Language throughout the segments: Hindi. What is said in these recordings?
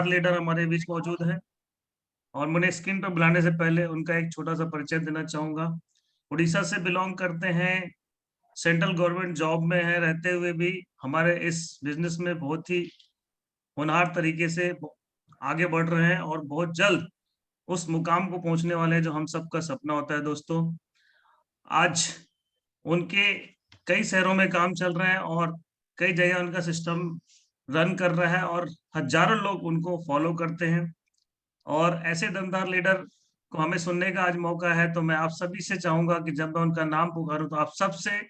लीडर हमारे बीच मौजूद है और मुझे स्क्रीन पर बुलाने से पहले उनका एक छोटा सा परिचय देना चाहूंगा। उड़ीसा से बिलोंग करते हैं, सेंट्रल गवर्नमेंट जॉब में है, रहते हुए भी हमारे इस बिजनेस में बहुत ही होनहार तरीके से आगे बढ़ रहे हैं और बहुत जल्द उस मुकाम को पहुंचने वाले हैं जो हम सबका सपना होता है। दोस्तों, आज उनके कई शहरों में काम चल रहा है और कई जगह उनका सिस्टम रन कर रहा है और हजारों लोग उनको फॉलो करते हैं। और ऐसे दमदार लीडर को हमें सुनने का आज मौका है, तो मैं आप सभी से चाहूंगा कि जब मैं उनका नाम पुकारूं तो आप सबसे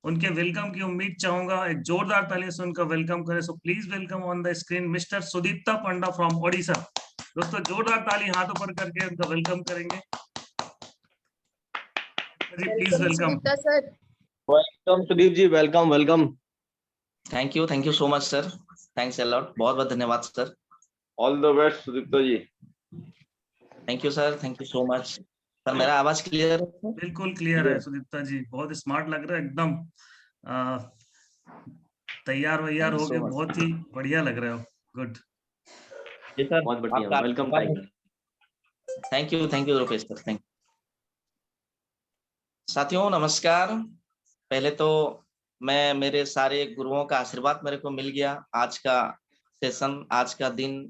उनके वेलकम की उम्मीद चाहूंगा। एक जोरदार तालियों से उनका वेलकम करें। So please welcome on the screen mister Sudipta Panda from Odisha. दोस्तों, जोरदार ताली हाथों पर करके उनका वेलकम करेंगे। जी please welcome. Sir, welcome Sudeep ji, welcome welcome. Thank you so much sir, thanks a lot, बहुत बहुत धन्यवाद sir. All the best Sudipta ji. Thank you sir, thank you so much sir. मेरा आवाज क्लियर है? बिल्कुल क्लियर है सुदीप्ता जी, बहुत स्मार्ट लग रहा है, एकदम तैयार वैयार हो गए, बहुत ही बढ़िया लग रहे हो। गुड जी सर, बहुत बढ़िया, welcome. Thank you Rupesh sir, thank. साथियों नमस्कार। पहले तो मैं मेरे सारे गुरुओं का आशीर्वाद मेरे को मिल गया। आज का सेशन, आज का दिन,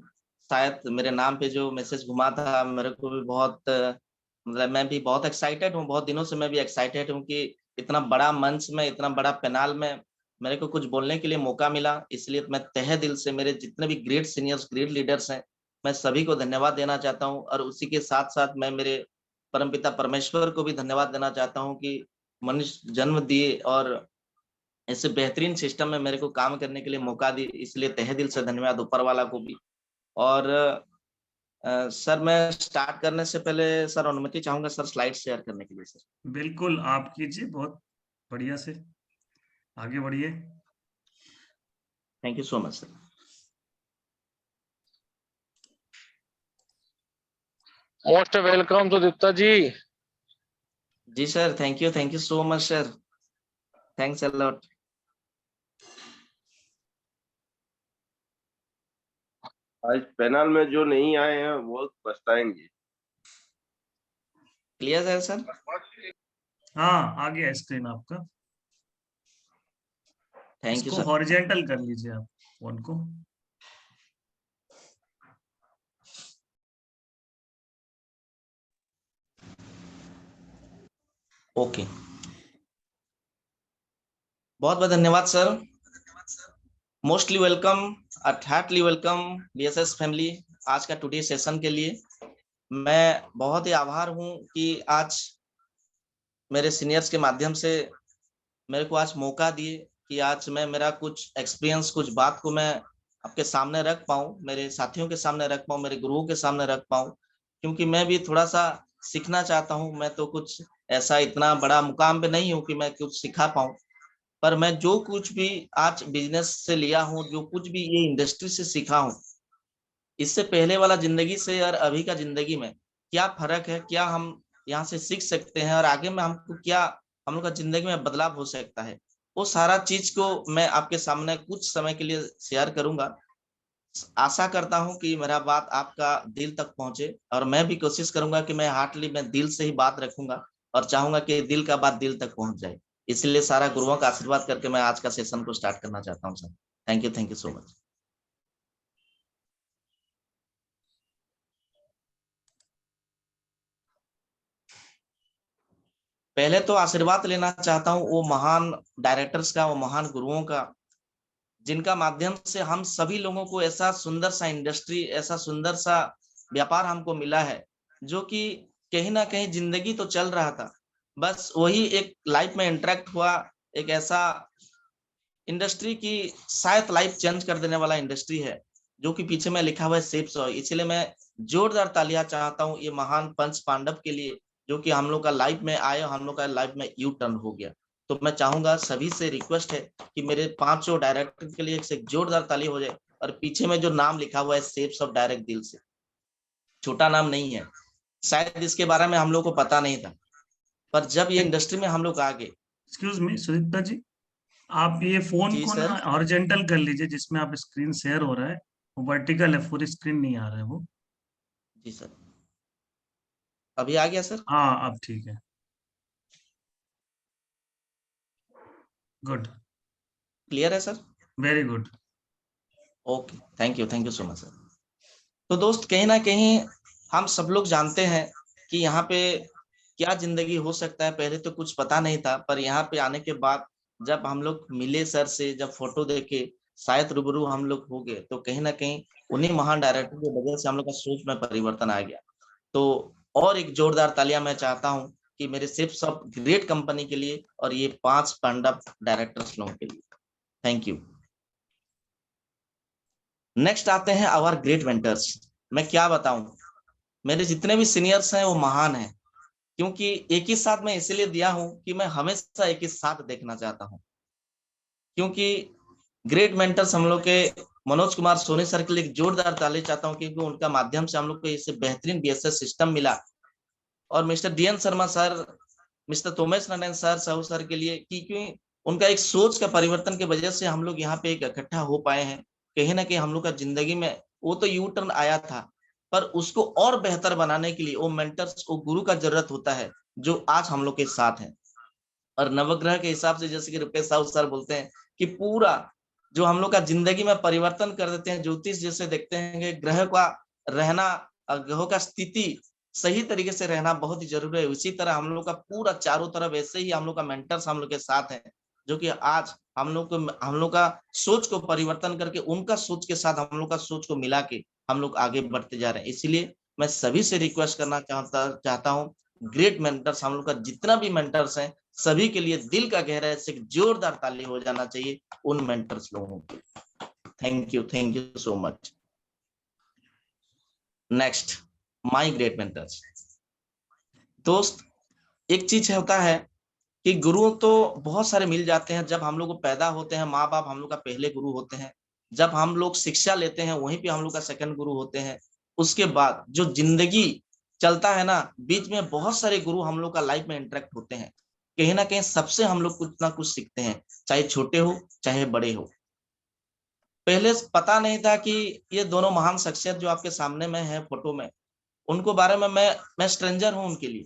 शायद मेरे नाम पे जो मैसेज घुमा था, मेरे को भी बहुत मतलब मैं भी बहुत एक्साइटेड हूँ। बहुत दिनों से मैं भी एक्साइटेड हूँ कि इतना बड़ा मंच में, इतना बड़ा पैनल में मेरे को कुछ बोलने के लिए मौका मिला। इसलिए मैं तहे दिल से मेरे जितने भी ग्रेट सीनियर्स, ग्रेट लीडर्स हैं, मैं सभी को धन्यवाद देना चाहता हूँ। और उसी के साथ साथ मैं मेरे परमपिता परमेश्वर को भी धन्यवाद देना चाहता हूँ कि मनुष्य जन्म दिए और ऐसे बेहतरीन सिस्टम में मेरे को काम करने के लिए मौका दी। इसलिए तहे दिल से धन्यवाद ऊपर वाला को भी। और सर, मैं स्टार्ट करने से पहले सर अनुमति चाहूंगा सर स्लाइड शेयर करने के लिए। सर बिल्कुल, आप कीजिए, बहुत बढ़िया से आगे बढ़िए। Thank you so much sir. Most welcome Sudipta ji. जी sir, thank you so much sir, thanks a lot. आज पैनल में जो नहीं आए हैं वो पछताएंगे। क्लियर है सर? हाँ, आ गया स्क्रीन आपका। थैंक यू इसको सर। हॉरिजेंटल कर लीजिए आप फोन को। ओके, बहुत बहुत धन्यवाद sir. Mostly welcome, heartly welcome BSS family आज का टुडे सेशन के लिए। मैं बहुत ही आभार हूं कि आज मेरे सीनियर्स के माध्यम से मेरे को आज मौका दिए कि आज मैं मेरा कुछ एक्सपीरियंस, कुछ बात को मैं आपके सामने रख पाऊं, मेरे साथियों के सामने रख पाऊं, मेरे गुरुओं के सामने रख पाऊं। क्योंकि मैं भी थोड़ा सा सीखना चाहता हूं। मैं तो कुछ ऐसा इतना बड़ा मुकाम पे नहीं हूं कि मैं कुछ सिखा पाऊं, पर मैं जो कुछ भी आज बिजनेस से लिया हूं, जो कुछ भी ये इंडस्ट्री से सीखा हूं, इससे पहले वाला जिंदगी से और अभी का जिंदगी में क्या फर्क है, क्या हम यहाँ से सीख सकते हैं और आगे में हमको क्या हम लोग का जिंदगी में बदलाव हो सकता है, वो सारा चीज को मैं आपके सामने कुछ समय के लिए शेयर करूंगा। आशा करता हूं कि मेरा बात आपका दिल तक पहुंचे और मैं भी कोशिश करूंगा कि मैं हार्टली, मैं दिल से ही बात रखूंगा और चाहूंगा कि दिल का बात दिल तक पहुंच जाए। इसलिए सारा गुरुओं का आशीर्वाद करके मैं आज का सेशन को स्टार्ट करना चाहता हूं sir. Thank you so much. पहले तो आशीर्वाद लेना चाहता हूं वो महान डायरेक्टर्स का, वो महान गुरुओं का, जिनका माध्यम से हम सभी लोगों को ऐसा सुंदर सा इंडस्ट्री, ऐसा सुंदर सा व्यापार हमको मिला है, जो कि कहीं ना कहीं जिंदगी तो चल रहा था, बस वही एक लाइफ में इंटरेक्ट हुआ, एक ऐसा इंडस्ट्री की शायद लाइफ चेंज कर देने वाला इंडस्ट्री है, जो कि पीछे में लिखा हुआ है सेफ सॉय। इसलिए मैं जोरदार तालियां चाहता हूं ये महान पंच पांडव के लिए, जो कि हम लोग का लाइफ में आए और हम लोग का लाइफ में यू टर्न हो गया। तो मैं चाहूंगा, सभी से रिक्वेस्ट है कि मेरे पांचों डायरेक्टर के लिए एक जोरदार ताली हो जाए। और पीछे में जो नाम लिखा हुआ है सेप्स ऑफ डायरेक्ट दिल से, छोटा नाम नहीं है, शायद इसके बारे में हम लोग को पता नहीं था, पर जब ये इंडस्ट्री में हम लोग आ गए। एक्सक्यूज मी सुदीप्ता जी, आप ये फोन को ना हॉरिजेंटल कर लीजिए, जिसमें आप स्क्रीन शेयर हो रहा है वो वर्टिकल है, पूरी स्क्रीन नहीं आ रहा है वो। जी सर, अभी आ गया सर? हाँ अब ठीक है, गुड, क्लियर है sir? Very good. Okay, thank you so much sir. तो दोस्त, कहीं ना कहीं हम सब लोग जानते हैं कि यहाँ पे क्या जिंदगी हो सकता है। पहले तो कुछ पता नहीं था, पर यहाँ पे आने के बाद जब हम लोग मिले सर से, जब फोटो देखे, शायद रूबरू हम लोग हो गए, तो कहीं ना कहीं उन्हीं महान डायरेक्टर की वजह से हम लोग का सोच में परिवर्तन आ गया। तो और एक जोरदार तालियां मैं चाहता हूं कि मेरे शिप्स ऑफ ग्रेट कंपनी के लिए और ये 5 पांडव डायरेक्टर्स लोगों के लिए। Thank you. नेक्स्ट आते हैं आवर ग्रेट मेंटर्स। मैं क्या बताऊं, मेरे जितने भी सीनियर्स हैं वो महान हैं, क्योंकि एक ही साथ मैं इसलिए दिया हूं कि मैं हमेशा एक ही साथ देखना चाहता हूं। क्योंकि ग्रेट मेंटर्स हम लोग के मनोज कुमार सोनी सर के लिए एक जोरदार ताली चाहता हूं, क्योंकि उनका माध्यम से हम लोग को इसे बेहतरीन बीएसएस सिस्टम मिला। और mister DN Sharma sir, mister Tomesh Narayan sir, Sahu sir के लिए, क्योंकि उनका एक सोच का परिवर्तन की वजह से हम लोग यहाँ पे एक इकट्ठा हो पाए हैं। कहीं ना कहीं हम लोग का जिंदगी में वो तो यू टर्न आया था, पर उसको और बेहतर बनाने के लिए वो मेंटर्स, वो गुरु का जरूरत होता है, जो आज हम लोग के साथ है। और नवग्रह के हिसाब से, जैसे कि रुपेश साहू सर बोलते हैं कि पूरा जो हम लोग का जिंदगी में परिवर्तन कर देते हैं, ज्योतिष जैसे देखते हैं कि ग्रह का रहना, ग्रहों का स्थिति सही तरीके से रहना बहुत ही जरूरी है। उसी तरह हम लोग का पूरा चारों तरफ ऐसे ही हम लोग का मेंटर्स हम लोग के साथ है, जो कि आज हम लोग का सोच को परिवर्तन करके उनका सोच के साथ हम लोग का सोच को मिला के हम लोग आगे बढ़ते जा रहे हैं। इसलिए मैं सभी से रिक्वेस्ट करना चाहता हूँ, ग्रेट मेंटर्स हम लोग का जितना भी मेंटर्स हैं, सभी के लिए दिल का गहराई से जोरदार ताली हो जाना चाहिए उन मेंटर्स लोगों के। Thank you so much. Next, my great mentors. दोस्त, एक चीज होता है कि गुरु तो बहुत सारे मिल जाते हैं। जब हम लोग पैदा होते हैं, माँ बाप हम लोग का पहले गुरु होते हैं। जब हम लोग शिक्षा लेते हैं, वहीं पे हम लोग का सेकंड गुरु होते हैं। उसके बाद जो जिंदगी चलता है ना, बीच में बहुत सारे गुरु हम लोग का लाइफ में इंटरेक्ट होते हैं। कहीं ना कहीं सबसे हम लोग कुछ ना कुछ सीखते हैं, चाहे छोटे हो चाहे बड़े हो। पहले पता नहीं था कि ये दोनों महान शख्सियत जो आपके सामने में है फोटो में, उनको बारे में मैं स्ट्रेंजर हूं उनके लिए।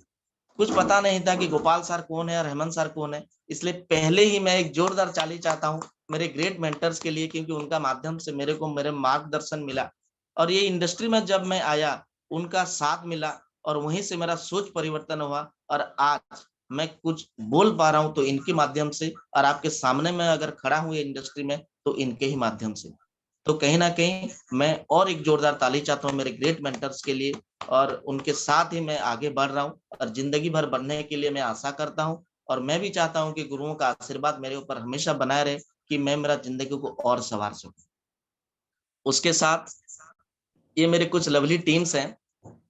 कुछ पता नहीं था कि गोपाल सर कौन है और हेमंत सर कौन है। इसलिए पहले ही मैं एक जोरदार ताली चाहता हूं मेरे ग्रेट मेंटर्स के लिए, क्योंकि उनका माध्यम से मेरे को मेरे मार्गदर्शन मिला। और ये इंडस्ट्री में जब मैं आया, उनका साथ मिला और वहीं से मेरा सोच परिवर्तन हुआ। और आज मैं कुछ बोल पा रहा हूं तो इनके माध्यम से, और आपके सामने में अगर खड़ा हूं ये इंडस्ट्री में तो इनके ही माध्यम से। तो कहीं ना कहीं मैं और एक जोरदार ताली चाहता हूँ मेरे ग्रेट मेंटर्स के लिए, और उनके साथ ही मैं आगे बढ़ रहा हूँ और जिंदगी भर बढ़ने के लिए मैं आशा करता हूँ। और मैं भी चाहता हूँ कि गुरुओं का आशीर्वाद मेरे ऊपर हमेशा बनाए रहे, कि मैं मेरा जिंदगी को और संवार सकूं। उसके साथ ये मेरे कुछ लवली टीम्स हैं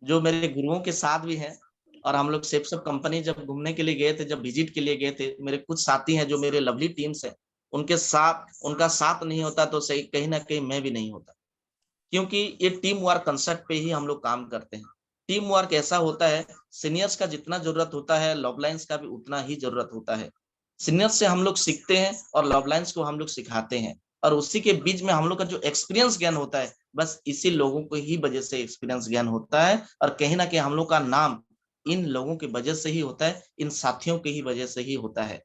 जो मेरे गुरुओं के साथ भी हैं। और हम लोग सेप्स ऑफ कंपनी जब घूमने के लिए गए थे, जब विजिट के लिए गए थे, मेरे कुछ साथी हैं जो मेरे लवली टीम्स हैं। उनके साथ उनका साथ नहीं होता तो सही, कहीं ना कहीं मैं भी नहीं होता। क्योंकि ये टीम वर्क कंसेप्ट पे ही हम लोग काम करते हैं। टीम वर्क ऐसा होता है, सीनियर्स का जितना जरूरत होता है, लव लाइन्स का भी उतना ही जरूरत होता है। सीनियर्स से हम लोग सीखते हैं और लव लाइन्स को हम लोग सिखाते हैं। और उसी के बीच में हम लोग का जो एक्सपीरियंस ज्ञान होता है, बस इसी लोगों को ही वजह से एक्सपीरियंस ज्ञान होता है। और कहीं ना कहीं हम लोग का नाम इन लोगों की वजह से ही होता है, इन साथियों की ही वजह से ही होता है।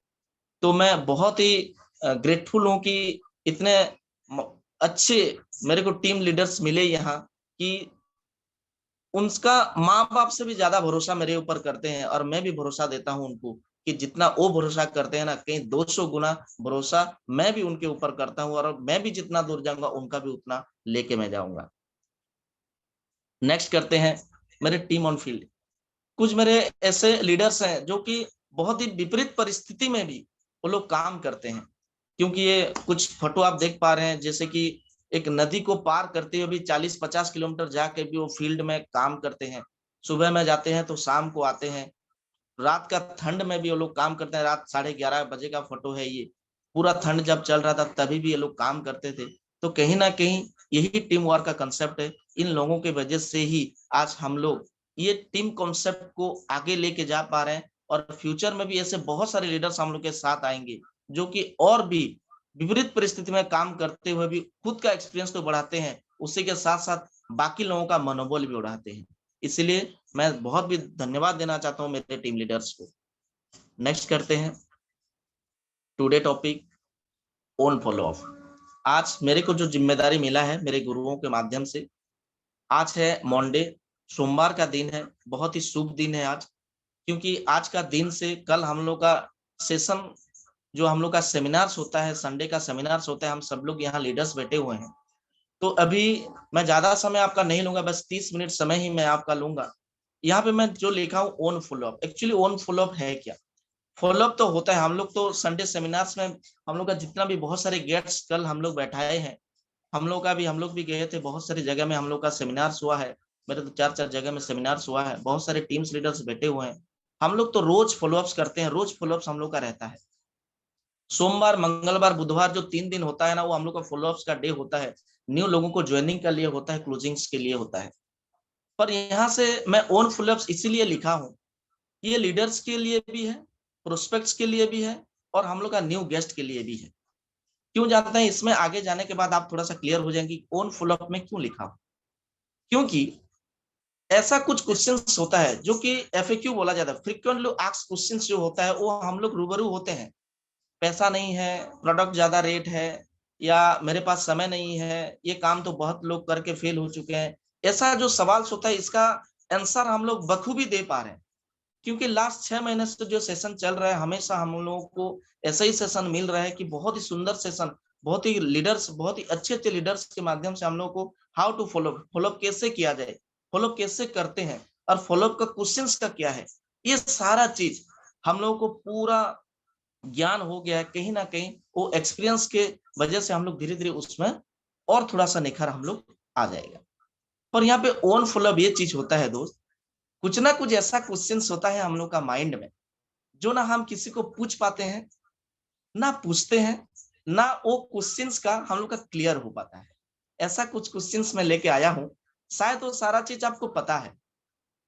तो मैं बहुत ही ग्रेटफुल हूँ कि इतने अच्छे मेरे को टीम लीडर्स मिले यहाँ, कि उनका माँ बाप से भी ज्यादा भरोसा मेरे ऊपर करते हैं। और मैं भी भरोसा देता हूं उनको, कि जितना वो भरोसा करते हैं ना, कहीं 200 गुना भरोसा मैं भी उनके ऊपर करता हूं। और मैं भी जितना दूर जाऊंगा उनका भी उतना लेके मैं जाऊंगा। नेक्स्ट करते हैं मेरे टीम ऑन फील्ड। कुछ मेरे ऐसे लीडर्स हैं जो कि बहुत ही विपरीत परिस्थिति में भी वो लोग काम करते हैं। क्योंकि ये कुछ फोटो आप देख पा रहे हैं, जैसे कि एक नदी को पार करते हुए भी 40-50 किलोमीटर जाके भी वो फील्ड में काम करते हैं। सुबह में जाते हैं तो शाम को आते हैं। रात का ठंड में भी वो लोग काम करते हैं। रात 11:30 बजे का फोटो है ये। पूरा ठंड जब चल रहा था तभी भी ये लोग काम करते थे। तो कहीं ना कहीं यही टीम वर्क का कंसेप्ट है। इन लोगों की वजह से ही आज हम लोग ये टीम कॉन्सेप्ट को आगे लेके जा पा रहे हैं। और फ्यूचर में भी ऐसे बहुत सारे लीडर्स हम लोग के साथ आएंगे, जो कि और भी विपरीत परिस्थिति में काम करते हुए भी खुद का एक्सपीरियंस तो बढ़ाते हैं, उसी के साथ साथ बाकी लोगों का मनोबल भी बढ़ाते हैं। इसलिए मैं बहुत भी धन्यवाद देना चाहता हूँ मेरे टीम लीडर्स को। नेक्स्ट करते हैं today topic own follow up. आज मेरे को जो जिम्मेदारी मिला है मेरे गुरुओं के माध्यम से, आज है मंडे, सोमवार का दिन है, बहुत ही शुभ दिन है आज, क्योंकि आज का दिन से कल हम लोग का सेशन, जो हम लोग का सेमिनार्स होता है, संडे का सेमिनार्स होता है, हम सब लोग यहाँ लीडर्स बैठे हुए हैं। तो अभी मैं ज्यादा समय आपका नहीं लूंगा, बस 30 मिनट समय ही मैं आपका लूंगा। यहाँ पे मैं जो लिखा हूँ own follow up, actually own follow up है क्या? फॉलोअप तो होता है, हम लोग तो संडे सेमिनार्स में हम लोग का जितना भी बहुत सारे गेट्स कल हम लोग बैठाए हैं, हम लोग भी गए थे, बहुत सारी जगह में हम लोग का सेमिनार्स हुआ है। मेरे तो 4 जगह में सेमिनार्स हुआ है, बहुत सारे टीम्स लीडर्स बैठे हुए हैं। हम लोग तो रोज फॉलोअप्स करते हैं, रोज फॉलोअप्स हम लोग का रहता है। सोमवार, मंगलवार, बुधवार जो 3 दिन होता है ना, वो हम लोग का फॉलोअप्स का डे होता है। न्यू लोगों को ज्वाइनिंग के लिए होता है, क्लोजिंग्स के लिए होता है। पर यहाँ से मैं ओन फॉलोअप्स इसीलिए लिखा हूँ, ये लीडर्स के लिए भी है, प्रोस्पेक्ट्स के लिए भी है, और हम लोग का न्यू गेस्ट के लिए भी है। क्यों जानते हैं? इसमें आगे जाने के बाद आप थोड़ा सा क्लियर हो जाएंगे ओन फॉलोअप में क्यों लिखा हूं। क्योंकि ऐसा कुछ क्वेश्चंस होता है जो कि एफएक्यू बोला जाता है, फ्रीक्वेंटली आस्क्ड क्वेश्चंस जो होता है, वो हम लोग रूबरू होते हैं। पैसा नहीं है, प्रोडक्ट ज्यादा रेट है, या मेरे पास समय नहीं है, ये काम तो बहुत लोग करके फेल हो चुके हैं। ऐसा जो सवाल होता है, इसका आंसर हम लोग बखूबी दे पा रहे हैं, क्योंकि लास्ट 6 महीने से जो सेशन चल रहा है, हमेशा हम लोगों को ऐसा ही सेशन मिल रहा है कि बहुत ही सुंदर सेशन, बहुत ही लीडर्स, बहुत ही अच्छे अच्छे लीडर्स के माध्यम से हम लोग को हाउ टू फॉलो कैसे किया जाए, फॉलो कैसे करते हैं, और फॉलो का क्वेश्चंस का क्या है, ये सारा चीज हम लोगों को पूरा ज्ञान हो गया है। कहीं ना कहीं वो एक्सपीरियंस के वजह से हम लोग धीरे धीरे उसमें और थोड़ा सा निखार हम लोग आ जाएगा। पर यहाँ पे ओन फॉलो ये चीज होता है दोस्त, कुछ ना कुछ ऐसा क्वेश्चंस होता है हम लोग का माइंड में, जो ना हम किसी को पूछ पाते हैं, ना पूछते हैं, ना वो क्वेश्चंस का हम लोग का क्लियर हो पाता है। ऐसा कुछ क्वेश्चंस मैं लेके आया हूं, शायद वो सारा चीज आपको पता है,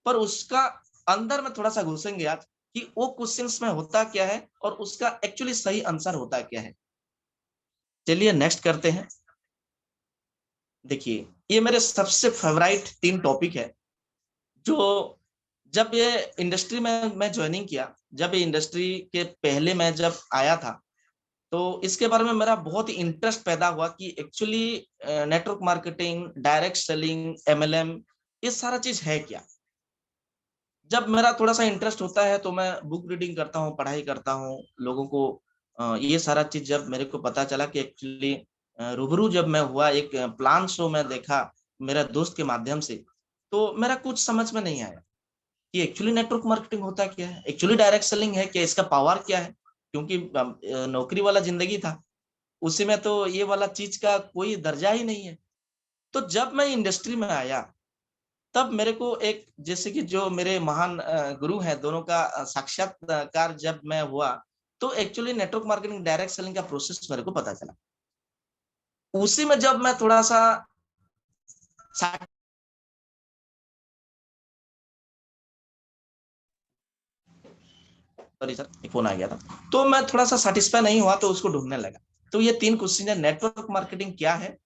पर उसका अंदर में थोड़ा सा घुसेंगे आज कि वो क्वेश्चंस में होता क्या है और उसका एक्चुअली सही आंसर होता क्या है। चलिए नेक्स्ट करते हैं। देखिए, ये मेरे सबसे फेवरेट 3 टॉपिक है, जो जब ये इंडस्ट्री में मैं ज्वाइनिंग किया, जब ये इंडस्ट्री के पहले मैं जब आया था, तो इसके बारे में मेरा बहुत ही इंटरेस्ट पैदा हुआ कि actually network marketing, direct selling, MLM, ये सारा चीज है क्या। जब मेरा थोड़ा सा इंटरेस्ट होता है तो मैं बुक रीडिंग करता हूँ, पढ़ाई करता हूँ, लोगों को ये सारा चीज जब मेरे को पता चला कि एक्चुअली रूबरू जब मैं हुआ, एक प्लान शो में देखा मेरा दोस्त के माध्यम से, तो मेरा कुछ समझ में नहीं आया कि एक्चुअली नेटवर्क मार्केटिंग होता क्या है, एक्चुअली डायरेक्ट सेलिंग है क्या, इसका पावर क्या है। क्योंकि नौकरी वाला जिंदगी था, उसी में तो ये वाला चीज का कोई दर्जा ही नहीं है। तो जब मैं इंडस्ट्री में आया, तब मेरे को एक, जैसे कि जो मेरे महान गुरु हैं दोनों का साक्षात्कार जब मैं हुआ, तो actually network marketing, direct selling का प्रोसेस मेरे को पता चला। उसी में जब मैं थोड़ा सा सॉरी सर, एक फोन आ गया था, तो मैं थोड़ा सा सेटिस्फाई नहीं हुआ, तो उसको ढूंढने लगा। तो ये 3 क्वेश्चन है, नेटवर्क मार्केटिंग क्या है,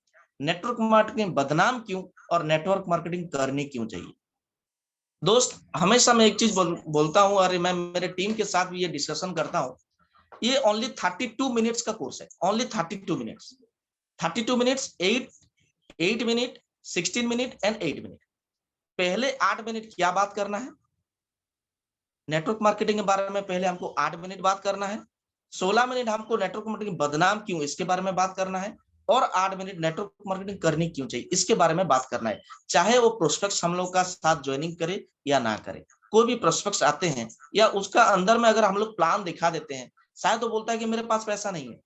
नेटवर्क मार्केटिंग बदनाम क्यों, और नेटवर्क मार्केटिंग करनी क्यों चाहिए। दोस्त, हमेशा मैं एक चीज बोलता हूं, और मैं मेरे टीम के साथ भी ये डिस्कशन करता हूं, ये ओनली 32 मिनट्स का कोर्स है, only 32 minutes, 32 minutes, 8 minute, 16 minute and 8 minute. पहले 8 मिनट क्या बात करना है नेटवर्क मार्केटिंग के बारे में, पहले हमको 8 मिनट बात करना है। 16 मिनट हमको नेटवर्क मार्केटिंग बदनाम क्यों, इसके बारे में बात करना है, और 8 मिनट नेटवर्क मार्केटिंग करनी क्यों चाहिए, इसके बारे में बात करना है। चाहे वो प्रोस्पेक्ट्स हम लोग का साथ ज्वाइनिंग करे या ना करे, कोई भी प्रोस्पेक्ट्स आते हैं, या उसका अंदर में अगर हम लोग प्लान दिखा देते हैं, शायद वो बोलता है कि मेरे पास पैसा नहीं है,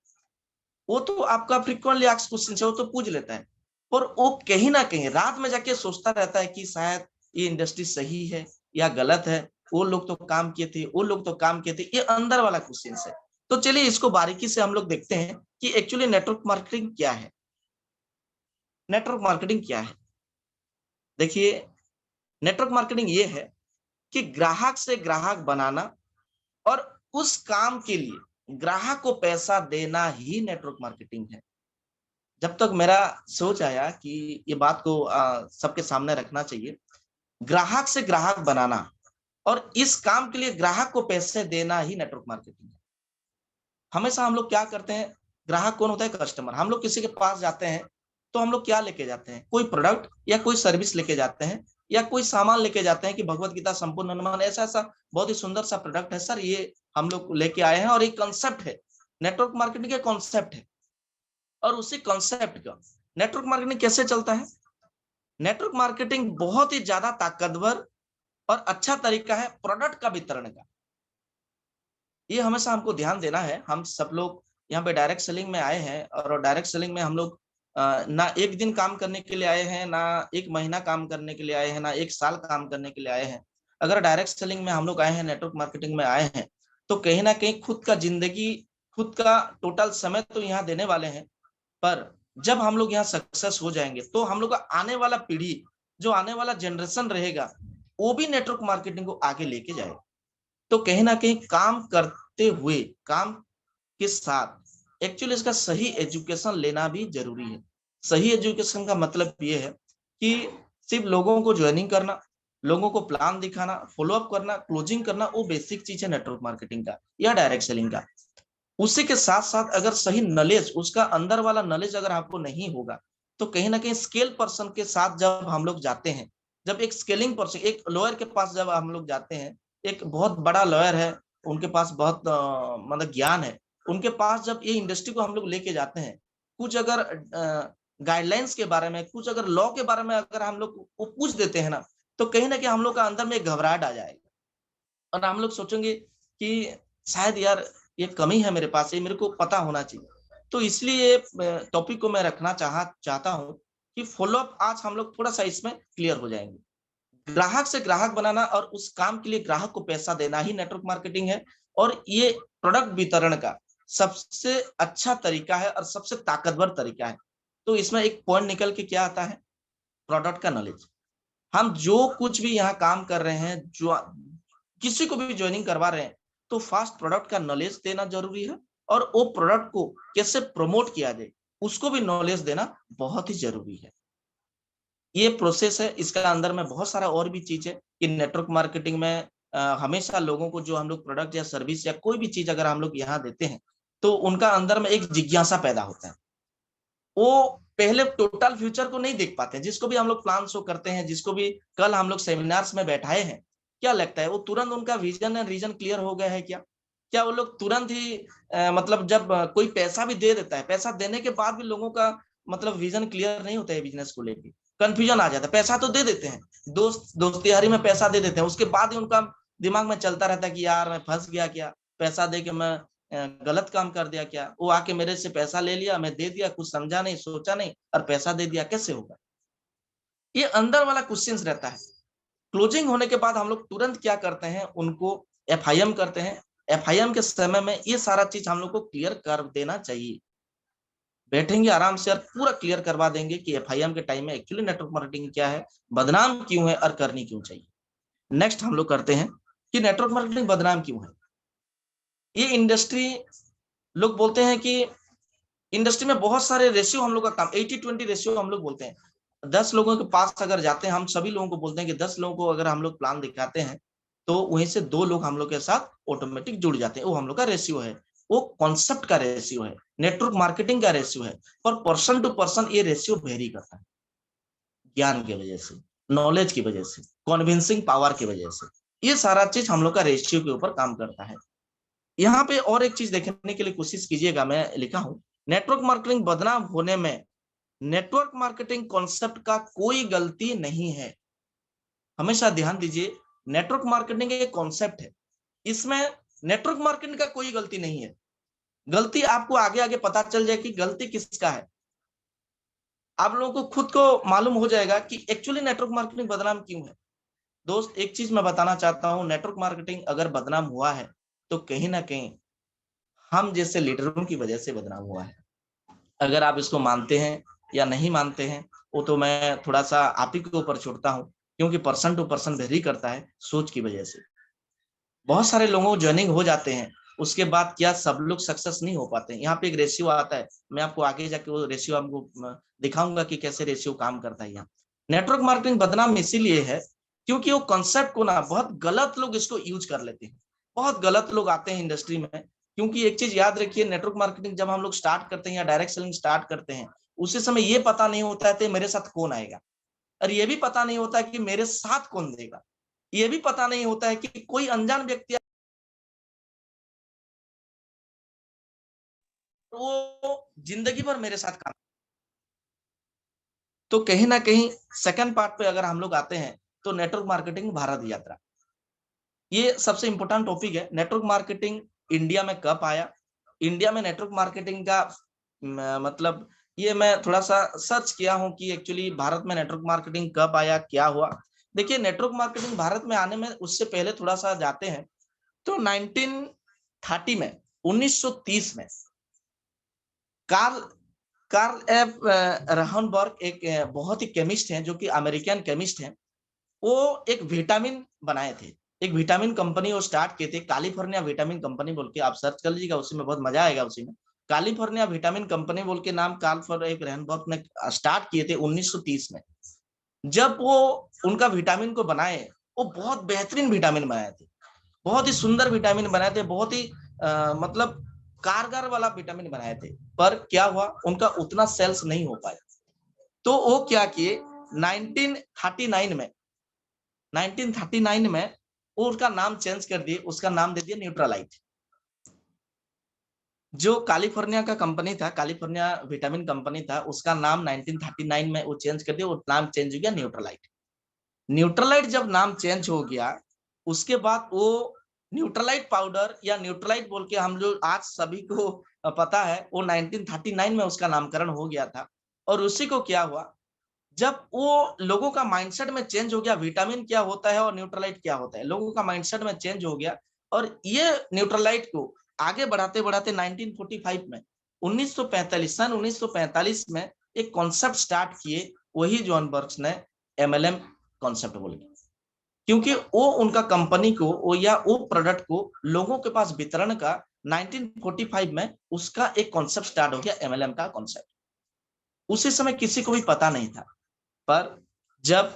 वो तो आपका फ्रीक्वेंटली आस्क्ड क्वेश्चन है, वो तो पूछ लेता है, और वो कहीं ना कहीं रात में जाके सोचता रहता है कि शायद ये इंडस्ट्री सही है या गलत है, वो लोग तो काम किए थे, वो लोग तो काम किए थे, ये अंदर वाला क्वेश्चन है। तो चलिए इसको बारीकी से हम लोग देखते हैं कि एक्चुअली नेटवर्क मार्केटिंग क्या है। नेटवर्क मार्केटिंग क्या है? देखिए, नेटवर्क मार्केटिंग ये है कि ग्राहक से ग्राहक बनाना, और उस काम के लिए ग्राहक को पैसा देना ही नेटवर्क मार्केटिंग है। जब तक मेरा सोच आया कि ये बात को सबके सामने रखना चाहिए, ग्राहक से ग्राहक बनाना और इस काम के लिए ग्राहक को पैसे देना ही नेटवर्क मार्केटिंग है। हमेशा हम लोग क्या करते हैं, ग्राहक कौन होता है? कस्टमर। हम लोग किसी के पास जाते हैं तो हम लोग क्या लेके जाते हैं? कोई प्रोडक्ट या कोई सर्विस लेके जाते हैं या कोई सामान लेके जाते हैं कि भगवत गीता संपूर्ण अनुमान ऐसा ऐसा बहुत ही सुंदर सा प्रोडक्ट है सर, ये हम लोग लेके आए हैं और एक कॉन्सेप्ट है, नेटवर्क मार्केटिंग का कॉन्सेप्ट है। और उसी कॉन्सेप्ट का नेटवर्क मार्केटिंग कैसे चलता है? नेटवर्क मार्केटिंग बहुत ही ज्यादा ताकतवर और अच्छा तरीका है प्रोडक्ट का वितरण का। ये हमेशा हमको ध्यान देना है। हम सब लोग यहाँ पे डायरेक्ट सेलिंग में आए हैं और डायरेक्ट सेलिंग में हम लोग ना एक दिन काम करने के लिए आए हैं, ना एक महीना काम करने के लिए आए हैं, ना एक साल काम करने के लिए आए हैं। अगर डायरेक्ट सेलिंग में हम लोग आए हैं, नेटवर्क मार्केटिंग में आए हैं, तो कहीं ना कहीं खुद का जिंदगी, खुद का टोटल समय तो यहाँ देने वाले हैं। पर जब हम लोग यहाँ सक्सेस हो जाएंगे तो हम लोग का आने वाला पीढ़ी, जो आने वाला जनरेशन रहेगा, वो भी नेटवर्क मार्केटिंग को आगे लेके जाएगा। तो कहीं ना कहीं काम करते हुए, काम के साथ एक्चुअली इसका सही एजुकेशन लेना भी जरूरी है। सही एजुकेशन का मतलब ये है कि सिर्फ लोगों को ज्वाइनिंग करना, लोगों को प्लान दिखाना, फॉलोअप करना, क्लोजिंग करना, वो बेसिक चीज है नेटवर्क मार्केटिंग का या डायरेक्ट सेलिंग का। उसी के साथ साथ अगर सही नॉलेज, उसका अंदर वाला नॉलेज अगर आपको नहीं होगा, तो कहीं ना कहीं स्केल पर्सन के साथ जब हम लोग जाते हैं, जब एक स्केलिंग पर्सन, एक लॉयर के पास जब हम लोग जाते हैं, एक बहुत बड़ा लॉयर है, उनके पास बहुत मतलब ज्ञान है, उनके पास जब ये इंडस्ट्री को हम लोग लेके जाते हैं, कुछ अगर गाइडलाइंस के बारे में, कुछ अगर लॉ के बारे में अगर हम लोग वो पूछ देते हैं ना, तो कहीं ना कहीं हम लोग का अंदर में एक घबराहट आ जाएगा और हम लोग सोचेंगे कि शायद यार ये कमी है मेरे पास, ये मेरे को पता होना चाहिए। तो इसलिए टॉपिक को मैं रखना चाहता हूं कि फॉलोअप आज हम लोग थोड़ा सा इसमें क्लियर हो जाएंगे। ग्राहक से ग्राहक बनाना और उस काम के लिए ग्राहक को पैसा देना ही नेटवर्क मार्केटिंग है। और ये प्रोडक्ट वितरण का सबसे अच्छा तरीका है और सबसे ताकतवर तरीका है। तो इसमें एक पॉइंट निकल के क्या आता है? प्रोडक्ट का नॉलेज। हम जो कुछ भी यहाँ काम कर रहे हैं, जो किसी को भी ज्वाइनिंग करवा रहे हैं, तो फास्ट प्रोडक्ट का नॉलेज देना जरूरी है और वो प्रोडक्ट को कैसे प्रमोट किया जाए उसको भी नॉलेज देना बहुत ही जरूरी है। ये प्रोसेस है, इसका अंदर में बहुत सारा और भी चीज है कि नेटवर्क मार्केटिंग में हमेशा लोगों को जो हम लोग प्रोडक्ट या सर्विस या कोई भी चीज अगर हम लोग यहाँ देते हैं, तो उनका अंदर में एक जिज्ञासा पैदा होता है। वो पहले टोटल फ्यूचर को नहीं देख पाते हैं। जिसको भी हम लोग प्लान शो करते हैं, जिसको भी कल हम लोग सेमिनार्स में बैठाए हैं, क्या लगता है वो तुरंत उनका विजन एंड रीजन क्लियर हो गया है क्या? क्या वो लोग तुरंत ही मतलब जब कोई पैसा भी दे देता है, पैसा देने के बाद भी लोगों का मतलब विजन क्लियर नहीं होता है बिजनेस को लेके, कंफ्यूजन आ जाता है। पैसा तो दे देते हैं, दोस्ती में पैसा दे देते हैं, उसके बाद ही उनका दिमाग में चलता रहता है कि यार मैं फंस गया क्या, पैसा दे के मैं गलत काम कर दिया क्या, वो आके मेरे से पैसा ले लिया, मैं दे दिया, कुछ समझा नहीं, सोचा नहीं और पैसा दे दिया, कैसे होगा? ये अंदर वाला क्वेश्चंस रहता है। क्लोजिंग होने के बाद हम लोग तुरंत क्या करते हैं, उनको एफआईएम करते हैं। एफआईएम के समय में ये सारा चीज हम लोग को क्लियर कर देना चाहिए। बैठेंगे आराम से और पूरा क्लियर करवा देंगे कि एफआईएम के टाइम में एक्चुअली नेटवर्क मार्केटिंग क्या है, बदनाम क्यों है और करनी क्यों चाहिए। नेक्स्ट हम लोग करते हैं कि नेटवर्क मार्केटिंग बदनाम क्यों है। ये इंडस्ट्री, लोग बोलते हैं कि इंडस्ट्री में बहुत सारे रेशियो हम लोग का काम 80-20 रेशियो हम लोग बोलते हैं। 10 लोगों के पास अगर जाते हैं, हम सभी लोगों को बोलते हैं कि 10 लोगों को अगर हम लोग प्लान दिखाते हैं, तो वहीं से 2 लोग हम लोग के साथ ऑटोमेटिक जुड़ जाते हैं। वो हम लोग का रेशियो है, वो कॉन्सेप्ट का रेशियो है, नेटवर्क मार्केटिंग का रेशियो है। पर पर्सन टू पर्सन ये रेशियो वेरी करता है, ज्ञान की वजह से, नॉलेज की वजह से, कॉन्विंसिंग पावर की वजह से। ये सारा चीज हम लोग का रेशियो के ऊपर काम करता है। यहाँ पे और एक चीज देखने के लिए कोशिश कीजिएगा, मैं लिखा हूं, नेटवर्क मार्केटिंग बदनाम होने में नेटवर्क मार्केटिंग कॉन्सेप्ट का कोई गलती नहीं है। हमेशा ध्यान दीजिए, नेटवर्क मार्केटिंग एक कॉन्सेप्ट है, इसमें नेटवर्क मार्केटिंग का कोई गलती नहीं है। गलती आपको आगे आगे पता चल जाए कि गलती किसका है। आप लोगों को खुद को मालूम हो जाएगा कि एक्चुअली नेटवर्क मार्केटिंग बदनाम क्यों है। दोस्त, एक चीज मैं बताना चाहता हूं, नेटवर्क मार्केटिंग अगर बदनाम हुआ है तो कहीं ना कहीं हम जैसे लीडरों की वजह से बदनाम हुआ है। अगर आप इसको मानते हैं या नहीं मानते हैं, वो तो मैं थोड़ा सा आप ही के ऊपर छोड़ता हूं, क्योंकि पर्सन टू पर्सन वेरी करता है सोच की वजह से। बहुत सारे लोगों को ज्वाइनिंग हो जाते हैं, उसके बाद क्या सब लोग सक्सेस नहीं हो पाते। यहाँ पे एक रेशियो आता है, मैं आपको आगे जाके वो रेशियो आपको दिखाऊंगा कि कैसे रेशियो काम करता है। यहाँ नेटवर्क मार्केटिंग बदनाम इसीलिए है क्योंकि वो कॉन्सेप्ट को ना बहुत गलत लोग इसको यूज कर लेते हैं। बहुत गलत लोग आते हैं इंडस्ट्री में, क्योंकि एक चीज याद रखिए, नेटवर्क मार्केटिंग जब हम लोग स्टार्ट करते हैं या डायरेक्ट सेलिंग स्टार्ट करते हैं, उसी समय ये पता नहीं होता है कि मेरे साथ कौन आएगा, और ये भी पता नहीं होता है कि मेरे साथ कौन देगा, ये भी पता नहीं होता है कि कोई अनजान व्यक्ति वो जिंदगी भर मेरे साथ काम। तो कहीं ना कहीं सेकंड पार्ट पे अगर हम लोग आते हैं तो नेटवर्क मार्केटिंग भारत यात्रा, ये सबसे इंपॉर्टेंट टॉपिक है। नेटवर्क मार्केटिंग इंडिया में कब आया, इंडिया में नेटवर्क मार्केटिंग का मतलब ये मैं थोड़ा सा सर्च किया हूं कि एक्चुअली भारत में नेटवर्क मार्केटिंग कब आया, क्या हुआ। देखिए नेटवर्क मार्केटिंग भारत में आने में उससे पहले थोड़ा सा जाते हैं तो 1930 में 1930 में कार्ल एफ रहनबर्ग एक बहुत ही केमिस्ट हैं, जो कि अमेरिकन केमिस्ट हैं। वो एक विटामिन बनाए थे, एक विटामिन कंपनी वो स्टार्ट किए थे, कैलिफोर्निया विटामिन कंपनी बोल के, आप सर्च कर लीजिएगा, उसी में बहुत मजा आएगा। उसी में कैलिफोर्निया विटामिन कंपनी बोल के नाम कार्ल एफ रहनबर्ग ने स्टार्ट किए थे 1930 में। जब वो उनका विटामिन को बनाए, वो बहुत बेहतरीन विटामिन बनाए थे, बहुत ही सुंदर विटामिन बनाए थे, बहुत ही मतलब कारगर वाला विटामिन बनाए थे। पर क्या हुआ, उनका उतना सेल्स नहीं हो पाया। तो वो क्या किए 1939 में वो उसका नाम चेंज कर दिए, उसका नाम दे दिया न्यूट्रालाइट। जो कैलिफोर्निया का कंपनी था, कैलिफोर्निया विटामिन कंपनी था, उसका नाम 1939 में वो चेंज कर दिया, वो नाम चेंज हो गया न्यूट्रालाइट। न्यूट्रालाइट जब नाम चेंज हो गया, उसके बाद वो न्यूट्रालाइट पाउडर या न्यूट्रालाइट बोल के हम लोग आज सभी को पता है, वो 1939 में उसका नामकरण हो गया था। और उसी को क्या हुआ, जब वो लोगों का माइंडसेट में चेंज हो गया, विटामिन क्या होता है और न्यूट्रालाइट क्या होता है, लोगों का माइंडसेट में चेंज हो गया। और ये न्यूट्रालाइट को आगे बढ़ाते बढ़ाते 1945 में 1945 में एक कॉन्सेप्ट स्टार्ट किए, वही जॉन बर्ग्स ने MLM कॉन्सेप्ट बोल के, क्योंकि वो उनका कंपनी को वो या वो प्रोडक्ट को लोगों के पास वितरण का 1945 में उसका एक कॉन्सेप्ट स्टार्ट हो गया, MLM का कॉन्सेप्ट। उसी समय किसी को भी पता नहीं था, पर जब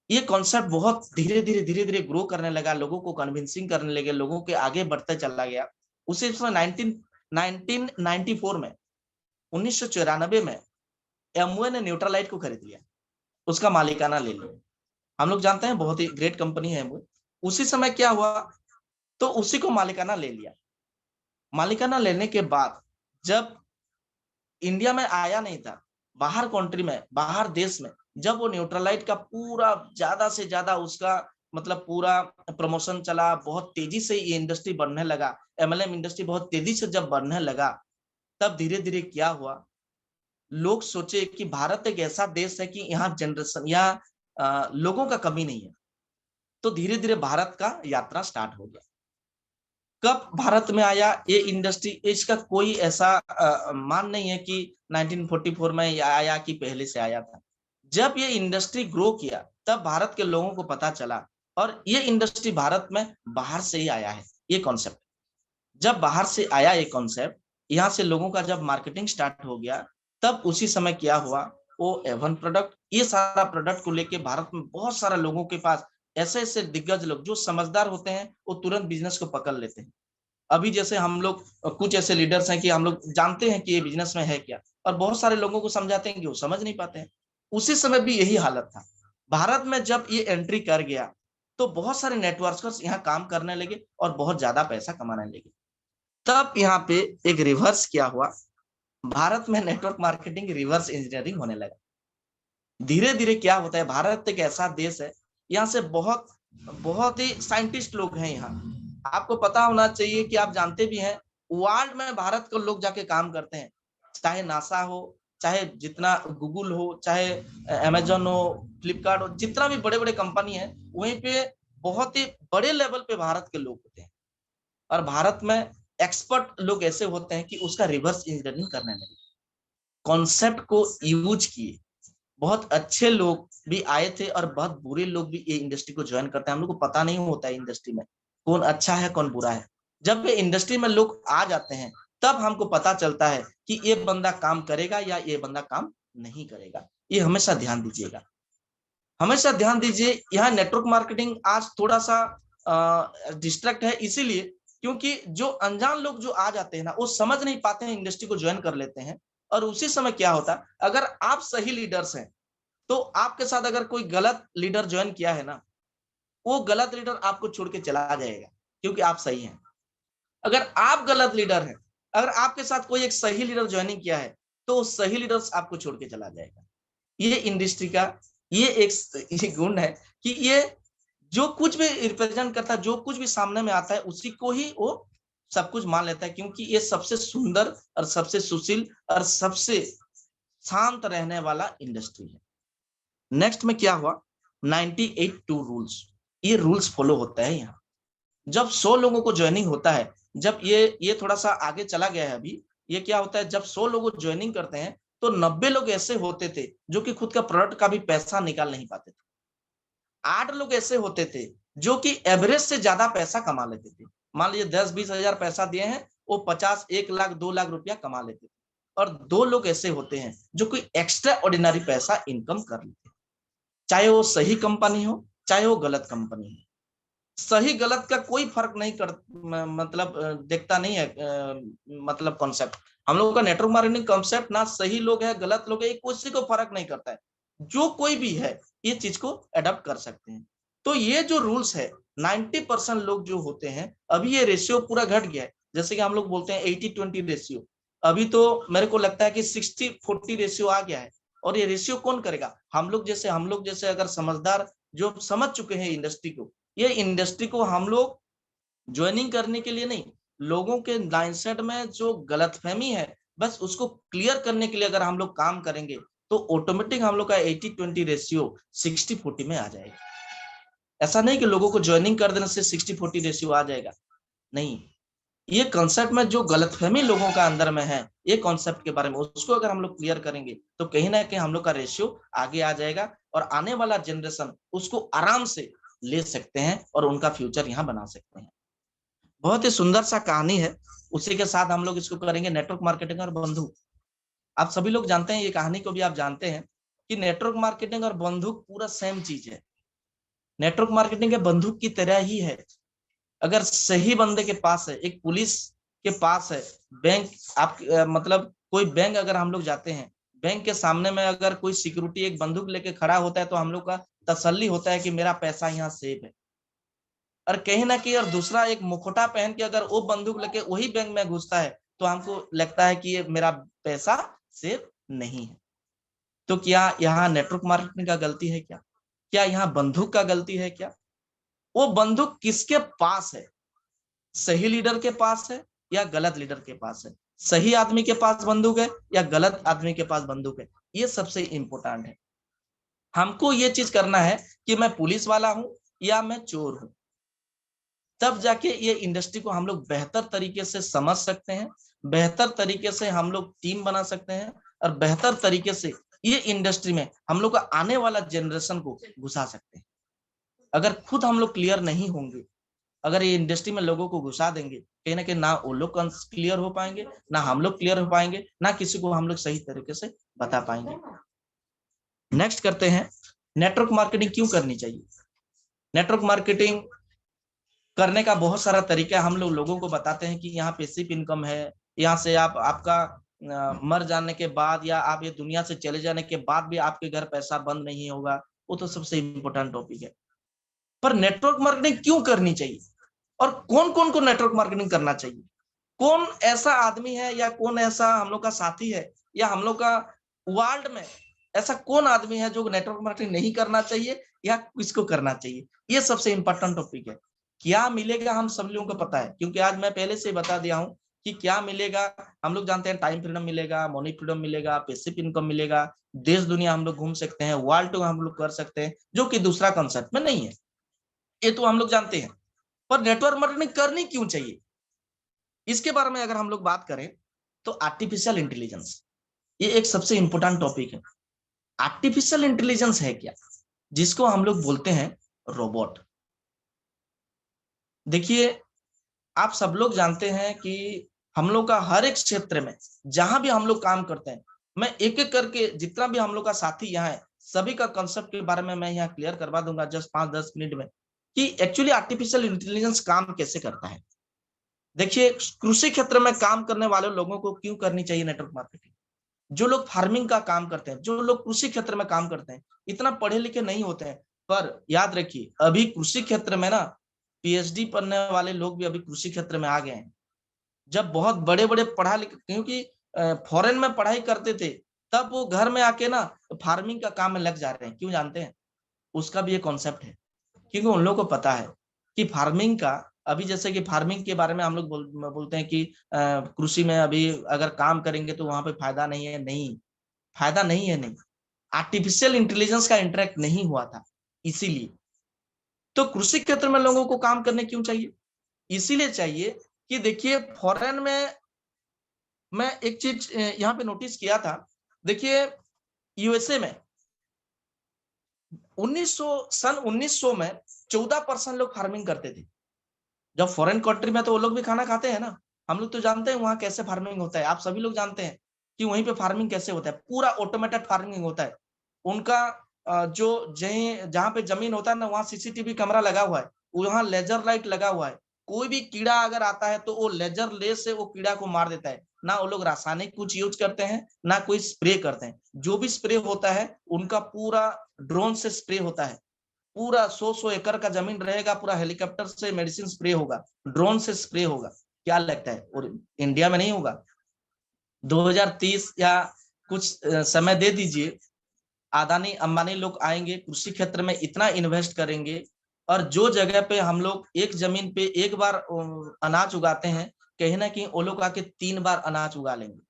ये कॉन्सेप्ट बहुत धीरे धीरे ग्रो करने लगा, लोगों को कन्विंसिंग करने लगे, लोगों के आगे बढ़ते चला गया, उसी समय 1994 में 1994 में एमवे ने न्यूट्रालाइट को खरीद लिया, उसका मालिकाना ले लिया। हम लोग जानते हैं बहुत ही ग्रेट कंपनी है एमवे। उसी समय क्या हुआ, तो उसी को मालिकाना ले लिया। मालिकाना लेने के बाद जब इंडिया में आया नहीं था, बाहर कंट्री में, बाहर देश में, जब वो न्यूट्रालाइट का पूरा ज्यादा से ज्यादा उसका मतलब पूरा प्रमोशन चला, बहुत तेजी से ये इंडस्ट्री बढ़ने लगा, MLM इंडस्ट्री बहुत तेजी से जब बढ़ने लगा, तब धीरे धीरे क्या हुआ, लोग सोचे कि भारत एक ऐसा देश है कि यहाँ जनरेशन या लोगों का कमी नहीं है। तो धीरे धीरे भारत का यात्रा स्टार्ट हो गया। कब भारत में आया ये इंडस्ट्री, इसका कोई ऐसा मान नहीं है कि 1944 में आया कि पहले से आया था। जब ये इंडस्ट्री ग्रो किया तब भारत के लोगों को पता चला, और ये इंडस्ट्री भारत में बाहर से ही आया है ये कॉन्सेप्ट। जब बाहर से आया ये कॉन्सेप्ट, यहाँ से लोगों का जब मार्केटिंग स्टार्ट हो गया, तब उसी समय क्या हुआ, वो एवन प्रोडक्ट, ये सारा प्रोडक्ट को लेके भारत में बहुत सारा लोगों के पास ऐसे ऐसे दिग्गज लोग जो समझदार होते हैं, वो तुरंत बिजनेस को पकड़ लेते हैं। अभी जैसे हम लोग कुछ ऐसे लीडर्स हैं कि हम लोग जानते हैं कि ये बिजनेस में है क्या, और बहुत सारे लोगों को समझाते हैं कि वो समझ नहीं पाते हैं। उसी समय भी यही हालत था। भारत में जब ये एंट्री कर गया तो बहुत सारे नेटवर्कर्स यहाँ काम करने लगे और बहुत ज्यादा पैसा कमाने लगे। तब यहाँ पे एक रिवर्स क्या हुआ, भारत में नेटवर्क मार्केटिंग रिवर्स इंजीनियरिंग होने लगा। धीरे धीरे क्या होता है, भारत एक ऐसा देश है, यहाँ से बहुत बहुत ही साइंटिस्ट लोग हैं। यहाँ आपको पता होना चाहिए कि आप जानते भी हैं, वर्ल्ड में भारत के लोग जाके काम करते हैं, चाहे नासा हो, चाहे जितना गूगल हो, चाहे अमेजन हो, फ्लिपकार्ट हो, जितना भी बड़े बड़े कंपनी है, वहीं पे बहुत ही बड़े लेवल पे भारत के लोग होते हैं। और भारत में एक्सपर्ट लोग ऐसे होते हैं कि उसका रिवर्स इंजीनियरिंग करने लगे, कॉन्सेप्ट को यूज किए। बहुत अच्छे लोग भी आए थे और बहुत बुरे लोग भी ये इंडस्ट्री को ज्वाइन करते हैं। हम लोग को पता नहीं होता है इंडस्ट्री में कौन अच्छा है कौन बुरा है। जब ये इंडस्ट्री में लोग आ जाते हैं तब हमको पता चलता है कि ये बंदा काम करेगा या ये बंदा काम नहीं करेगा। ये हमेशा ध्यान दीजिएगा, हमेशा ध्यान दीजिए। यहाँ नेटवर्क मार्केटिंग आज थोड़ा सा डिस्ट्रैक्ट है, इसीलिए क्योंकि जो अनजान लोग जो आ जाते हैं ना, वो समझ नहीं पाते हैं, इंडस्ट्री को ज्वाइन कर लेते हैं। और उसी समय क्या होता है, अगर आप सही लीडर्स हैं तो आपके साथ अगर कोई गलत लीडर ज्वाइन किया है ना, वो गलत लीडर आपको छोड़ के चला जाएगा क्योंकि आप सही हैं। अगर आप गलत लीडर हैं, अगर आपके साथ कोई एक सही लीडर ज्वाइनिंग किया है तो सही लीडर्स आपको छोड़ के चला जाएगा। ये इंडस्ट्री का ये एक गुण है कि ये जो कुछ भी रिप्रेजेंट करता है, जो कुछ भी सामने में आता है, उसी को ही वो सब कुछ मान लेता है, क्योंकि ये सबसे सुंदर और सबसे सुशील और सबसे शांत रहने वाला इंडस्ट्री है। नेक्स्ट में क्या हुआ, 98-2 रूल्स, ये रूल्स फॉलो होता है यहाँ। जब 100 लोगों को ज्वाइनिंग होता है, जब ये थोड़ा सा आगे चला गया है अभी, ये क्या होता है, जब 100 लोग ज्वाइनिंग करते हैं तो 90 लोग ऐसे होते थे जो कि खुद का प्रोडक्ट का भी पैसा निकाल नहीं पाते थे। 8 लोग ऐसे होते थे जो कि एवरेज से ज्यादा पैसा कमा लेते थे। मान लीजिए 10-20 हजार पैसा दिए हैं, वो 50, 1 लाख, 2 लाख रुपया कमा लेते थे। और 2 लोग ऐसे होते हैं जो कोई एक्स्ट्रा ऑर्डिनरी पैसा इनकम कर लेते हैं, चाहे वो सही कंपनी हो चाहे वो गलत कंपनी हो। सही गलत का कोई फर्क नहीं कर मतलब देखता नहीं है, मतलब कॉन्सेप्ट हम लोगों का नेटवर्क मार्केटिंग कॉन्सेप्ट ना सही लोग है गलत लोग है, किसी को फर्क नहीं करता है। जो कोई भी है ये चीज को अडॉप्ट कर सकते हैं। तो ये जो रूल्स है, 90% लोग जो होते हैं, अभी ये रेशियो पूरा घट गया है। जैसे कि हम लोग बोलते हैं 80-20 रेशियो, अभी तो मेरे को लगता है कि 60-40 रेशियो आ गया है। और ये रेशियो कौन करेगा, हम लोग जैसे अगर समझदार जो समझ चुके हैं इंडस्ट्री को, ये इंडस्ट्री को हम लोग ज्वाइनिंग करने के लिए नहीं, लोगों के माइंडसेट में जो गलतफहमी है बस उसको क्लियर करने के लिए अगर हम लोग काम करेंगे तो ऑटोमेटिक हम लोग का 80-20 रेशियो 60-40 में आ जाएगा। ऐसा नहीं कि लोगों को ज्वाइनिंग कर देने से 60-40 रेशियो आ जाएगा, नहीं। ये कॉन्सेप्ट में जो गलतफहमी लोगों का अंदर में है, ये कॉन्सेप्ट के बारे में उसको अगर हम लोग क्लियर करेंगे तो कहीं ना कहीं हम लोग का रेशियो आगे आ जाएगा और आने वाला जनरेशन उसको आराम से ले सकते हैं और उनका फ्यूचर यहाँ बना सकते हैं। बहुत ही सुंदर सा कहानी है, उसी के साथ हम लोग इसको करेंगे नेटवर्क मार्केटिंग और बंधुक। आप सभी लोग जानते हैं, ये कहानी को भी आप जानते हैं कि नेटवर्क मार्केटिंग और बंधुक पूरा सेम चीज है। नेटवर्क मार्केटिंग के बंधुक की तरह ही है। अगर सही बंदे के पास है, एक पुलिस के पास है, बैंक आप मतलब कोई बैंक अगर हम लोग जाते हैं, बैंक के सामने में अगर कोई सिक्योरिटी एक बंदूक लेके खड़ा होता है तो हम लोग का तसल्ली होता है कि मेरा पैसा यहाँ सेफ है। और कहीं ना कहीं और दूसरा एक मुखौटा पहन के अगर वो बंदूक लेके वही बैंक में घुसता है तो हमको लगता है कि ये मेरा पैसा सेफ नहीं है। तो क्या यहाँ नेटवर्क मार्केटिंग का गलती है क्या? क्या यहाँ बंदूक का गलती है क्या? वो बंदूक किसके पास है, सही लीडर के पास है या गलत लीडर के पास है? सही आदमी के पास बंदूक है या गलत आदमी के पास बंदूक है? ये सबसे इंपॉर्टेंट है। हमको ये चीज करना है कि मैं पुलिस वाला हूं या मैं चोर हूं, तब जाके ये इंडस्ट्री को हम लोग बेहतर तरीके से समझ सकते हैं, बेहतर तरीके से हम लोग टीम बना सकते हैं और बेहतर तरीके से ये इंडस्ट्री में हम लोग का आने वाला जनरेशन को घुसा सकते हैं। अगर खुद हम लोग क्लियर नहीं होंगे, अगर ये इंडस्ट्री में लोगों को घुसा देंगे, कहीं ना कहीं ना वो लोग क्लियर हो पाएंगे, ना हम लोग क्लियर हो पाएंगे, ना किसी को हम लोग सही तरीके से बता पाएंगे। नेक्स्ट करते हैं, नेटवर्क मार्केटिंग क्यों करनी चाहिए। नेटवर्क मार्केटिंग करने का बहुत सारा तरीका हम लोगों को बताते हैं कि यहाँ पैसिव इनकम है, यहाँ से आप आपका मर जाने के बाद या आप ये दुनिया से चले जाने के बाद भी आपके घर पैसा बंद नहीं होगा, वो तो सबसे इम्पोर्टेंट टॉपिक है। पर नेटवर्क मार्केटिंग क्यों करनी चाहिए और कौन कौन को नेटवर्क मार्केटिंग करना चाहिए? कौन ऐसा आदमी है या कौन ऐसा हम लोग का साथी है या हम लोग का वर्ल्ड में ऐसा कौन आदमी है जो नेटवर्क मार्केटिंग नहीं करना चाहिए या किसको करना चाहिए? ये सबसे इंपॉर्टेंट टॉपिक है। क्या मिलेगा हम सब लोगों को पता है, क्योंकि आज मैं पहले से बता दिया हूं कि क्या मिलेगा। हम लोग जानते हैं टाइम फ्रीडम मिलेगा, मनी फ्रीडम मिलेगा, पैसिव इनकम मिलेगा, देश दुनिया हम लोग घूम सकते हैं, वर्ल्ड टूर हम लोग कर सकते हैं, जो कि दूसरा कंसेप्ट में नहीं है, ये तो हम लोग जानते हैं। पर नेटवर्क मार्केटिंग करनी क्यों चाहिए, इसके बारे में अगर हम लोग बात करें तो आर्टिफिशियल इंटेलिजेंस ये एक सबसे इंपॉर्टेंट टॉपिक है। आर्टिफिशियल इंटेलिजेंस है क्या, जिसको हम लोग बोलते हैं रोबोट। देखिए आप सब लोग जानते हैं कि हम लोग का हर एक क्षेत्र में जहां भी हम लोग काम करते हैं, मैं एक एक करके जितना भी हम लोग का साथी यहाँ है सभी का कंसेप्ट के बारे में मैं यहाँ क्लियर करवा दूंगा जस्ट 5-10 मिनट में कि एक्चुअली आर्टिफिशियल इंटेलिजेंस काम कैसे करता है। देखिए, कृषि क्षेत्र में काम करने वाले लोगों को क्यों करनी चाहिए नेटवर्क मार्केटिंग। जो लोग फार्मिंग का काम करते हैं, जो लोग कृषि क्षेत्र में काम करते हैं, इतना पढ़े लिखे नहीं होते हैं, पर याद रखिए अभी कृषि क्षेत्र में ना पीएचडी पढ़ने वाले लोग भी अभी कृषि क्षेत्र में आ गए हैं। जब बहुत बड़े बड़े पढ़ा लिखे, क्योंकि फॉरेन में पढ़ाई करते थे, तब वो घर में आके ना फार्मिंग का काम में लग जा रहे हैं। क्यों जानते हैं? उसका भी एक कॉन्सेप्ट है, क्योंकि उन लोगों को पता है कि फार्मिंग का, अभी जैसे कि फार्मिंग के बारे में हम लोग बोलते हैं कि कृषि में अभी अगर काम करेंगे तो वहां पे फायदा नहीं है। नहीं, फायदा नहीं है, नहीं। आर्टिफिशियल इंटेलिजेंस का इंटरेक्ट नहीं हुआ था, इसीलिए तो कृषि क्षेत्र में लोगों को काम करने क्यों चाहिए? इसीलिए चाहिए कि देखिए, फॉरेन में मैं एक चीज यहाँ पे नोटिस किया था। देखिए, यूएसए में 1900 में 14% लोग फार्मिंग करते थे। जब फॉरेन कंट्री में तो वो लोग भी खाना खाते हैं ना, हम लोग तो जानते हैं वहां कैसे फार्मिंग होता है। आप सभी लोग जानते हैं कि वहीं पे फार्मिंग कैसे होता है, पूरा ऑटोमेटेड फार्मिंग होता है। उनका जो जहाँ पे जमीन होता है ना, वहाँ सीसीटीवी कैमरा लगा हुआ है, वहाँ लेजर लाइट लगा हुआ है। कोई भी कीड़ा अगर आता है तो वो लेजर ले से वो कीड़ा को मार देता है। ना वो लोग रासायनिक कुछ यूज करते हैं, ना कोई स्प्रे करते हैं। जो भी स्प्रे होता है उनका पूरा ड्रोन से स्प्रे होता है। पूरा 100 एकड़ का जमीन रहेगा, पूरा हेलीकॉप्टर से मेडिसिन स्प्रे होगा, ड्रोन से स्प्रे होगा। क्या लगता है और इंडिया में नहीं होगा? 2030 या कुछ समय दे दीजिए, अदानी अंबानी लोग आएंगे, कृषि क्षेत्र में इतना इन्वेस्ट करेंगे, और जो जगह पे हम लोग एक जमीन पे एक बार अनाज उगाते हैं, कहीं ना कहीं वो लोग आके 3 बार अनाज उगा लेंगे,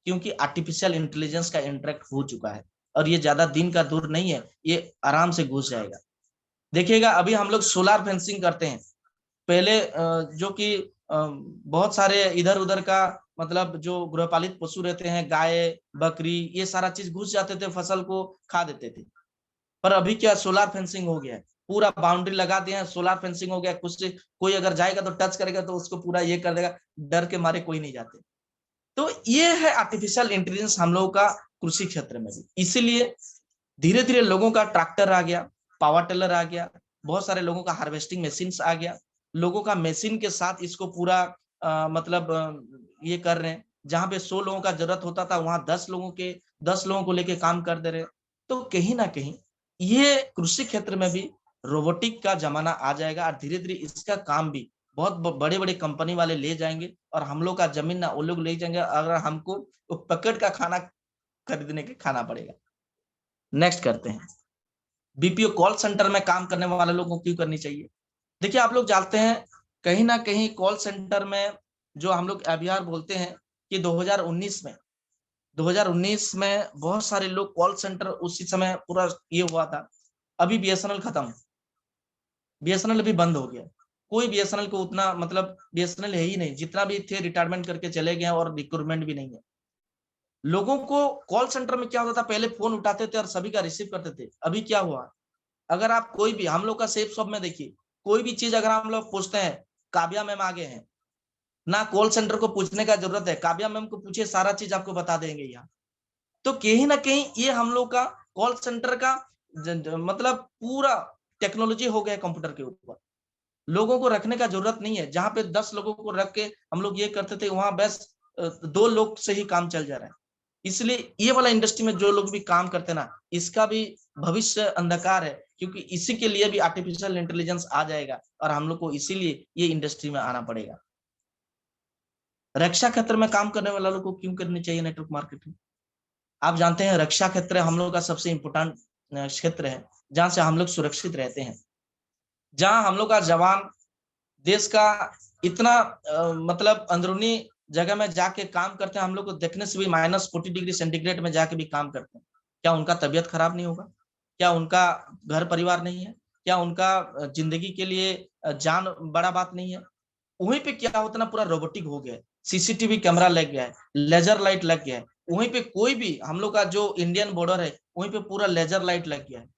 क्योंकि आर्टिफिशियल इंटेलिजेंस का इंटरेक्ट हो चुका है। और ये ज्यादा दिन का दूर नहीं है, ये आराम से घुस जाएगा। देखिएगा, अभी हम लोग सोलार फेंसिंग करते हैं। पहले जो कि बहुत सारे इधर उधर का, मतलब जो गृहपालित पशु रहते हैं, गाय बकरी, ये सारा चीज घुस जाते थे, फसल को खा देते थे। पर अभी क्या, सोलार फेंसिंग हो गया है, पूरा बाउंड्री लगा दिया है, सोलार फेंसिंग हो गया। कुछ कोई अगर जाएगा तो टच करेगा तो उसको पूरा ये कर देगा, डर के मारे कोई नहीं जाते। तो ये है आर्टिफिशियल इंटेलिजेंस हम लोगों का कृषि क्षेत्र में भी। इसीलिए धीरे धीरे लोगों का ट्रैक्टर आ गया, पावर टिलर आ गया, बहुत सारे लोगों का हार्वेस्टिंग मशीन आ गया। लोगों का मशीन के साथ इसको पूरा ये कर रहे हैं। जहां पे 100 लोगों का जरूरत होता था, वहां 10 लोगों को लेके काम कर दे रहे हैं। तो कहीं ना कहीं ये कृषि क्षेत्र में भी रोबोटिक का जमाना आ जाएगा, और धीरे धीरे इसका काम भी बहुत बड़े बड़े कंपनी वाले ले जाएंगे, और हम लोग का जमीन ना वो लोग ले जाएंगे, अगर हमको पैकेट का खाना खरीदने के खाना पड़ेगा। नेक्स्ट करते हैं, बीपीओ कॉल सेंटर में काम करने वाले लोगों को क्यों करनी चाहिए। देखिए, आप लोग जानते हैं कहीं ना कहीं कॉल सेंटर में जो हम लोग एबीआर बोलते हैं कि 2019 में बहुत सारे लोग कॉल सेंटर उसी समय पूरा ये हुआ था। अभी बीएसएनएल खत्म, बीएसएनएल अभी बंद हो गया। कोई बीएसएनएल को उतना, मतलब बीएसएनएल है ही नहीं, जितना भी थे रिटायरमेंट करके चले गए, और रिक्रूटमेंट भी नहीं है। लोगों को कॉल सेंटर में क्या होता था, पहले फोन उठाते थे और सभी का रिसीव करते थे। अभी क्या हुआ, अगर आप कोई भी, हम लोग का सेफ शॉप में देखिए, कोई भी चीज अगर हम लोग पूछते हैं, काव्या मैम आगे हैं ना, कॉल सेंटर को पूछने का जरूरत है, काव्या मैम को पूछिए, सारा चीज आपको बता देंगे यहाँ। तो कहीं ना कहीं ये हम लोग का कॉल सेंटर का मतलब पूरा टेक्नोलॉजी हो गया कंप्यूटर के ऊपर। लोगों को रखने का जरूरत नहीं है। जहां पे 10 लोगों को रख के हम लोग ये करते थे, वहां बस 2 लोग से ही काम चल जा रहा है। इसलिए ये वाला इंडस्ट्री में जो लोग भी काम करते हैं ना, इसका भी भविष्य अंधकार है, क्योंकि इसी के लिए भी आर्टिफिशियल इंटेलिजेंस आ जाएगा, और हम लोग को इसीलिए ये इंडस्ट्री में आना पड़ेगा। रक्षा क्षेत्र में काम करने वाले लोगों को क्यों करनी चाहिए नेटवर्क मार्केटिंग। आप जानते हैं रक्षा क्षेत्र हम लोग का सबसे इंपोर्टेंट क्षेत्र है, जहां से हम लोग सुरक्षित रहते हैं, जहां हम लोग का जवान देश का इतना मतलब अंदरूनी जगह में जाके काम करते हैं। हम लोग को देखने से भी -40 डिग्री सेंटीग्रेड में जाके भी काम करते हैं। क्या उनका तबीयत खराब नहीं होगा? क्या उनका घर परिवार नहीं है? क्या उनका जिंदगी के लिए जान बड़ा बात नहीं है? वहीं पे क्या होता ना, पूरा रोबोटिक हो गया है, सीसीटीवी कैमरा लग गया है, लेजर लाइट लग गया है। वहीं पे कोई भी, हम लोग का जो इंडियन बॉर्डर है, वहीं पे पूरा लेजर लाइट लग गया है।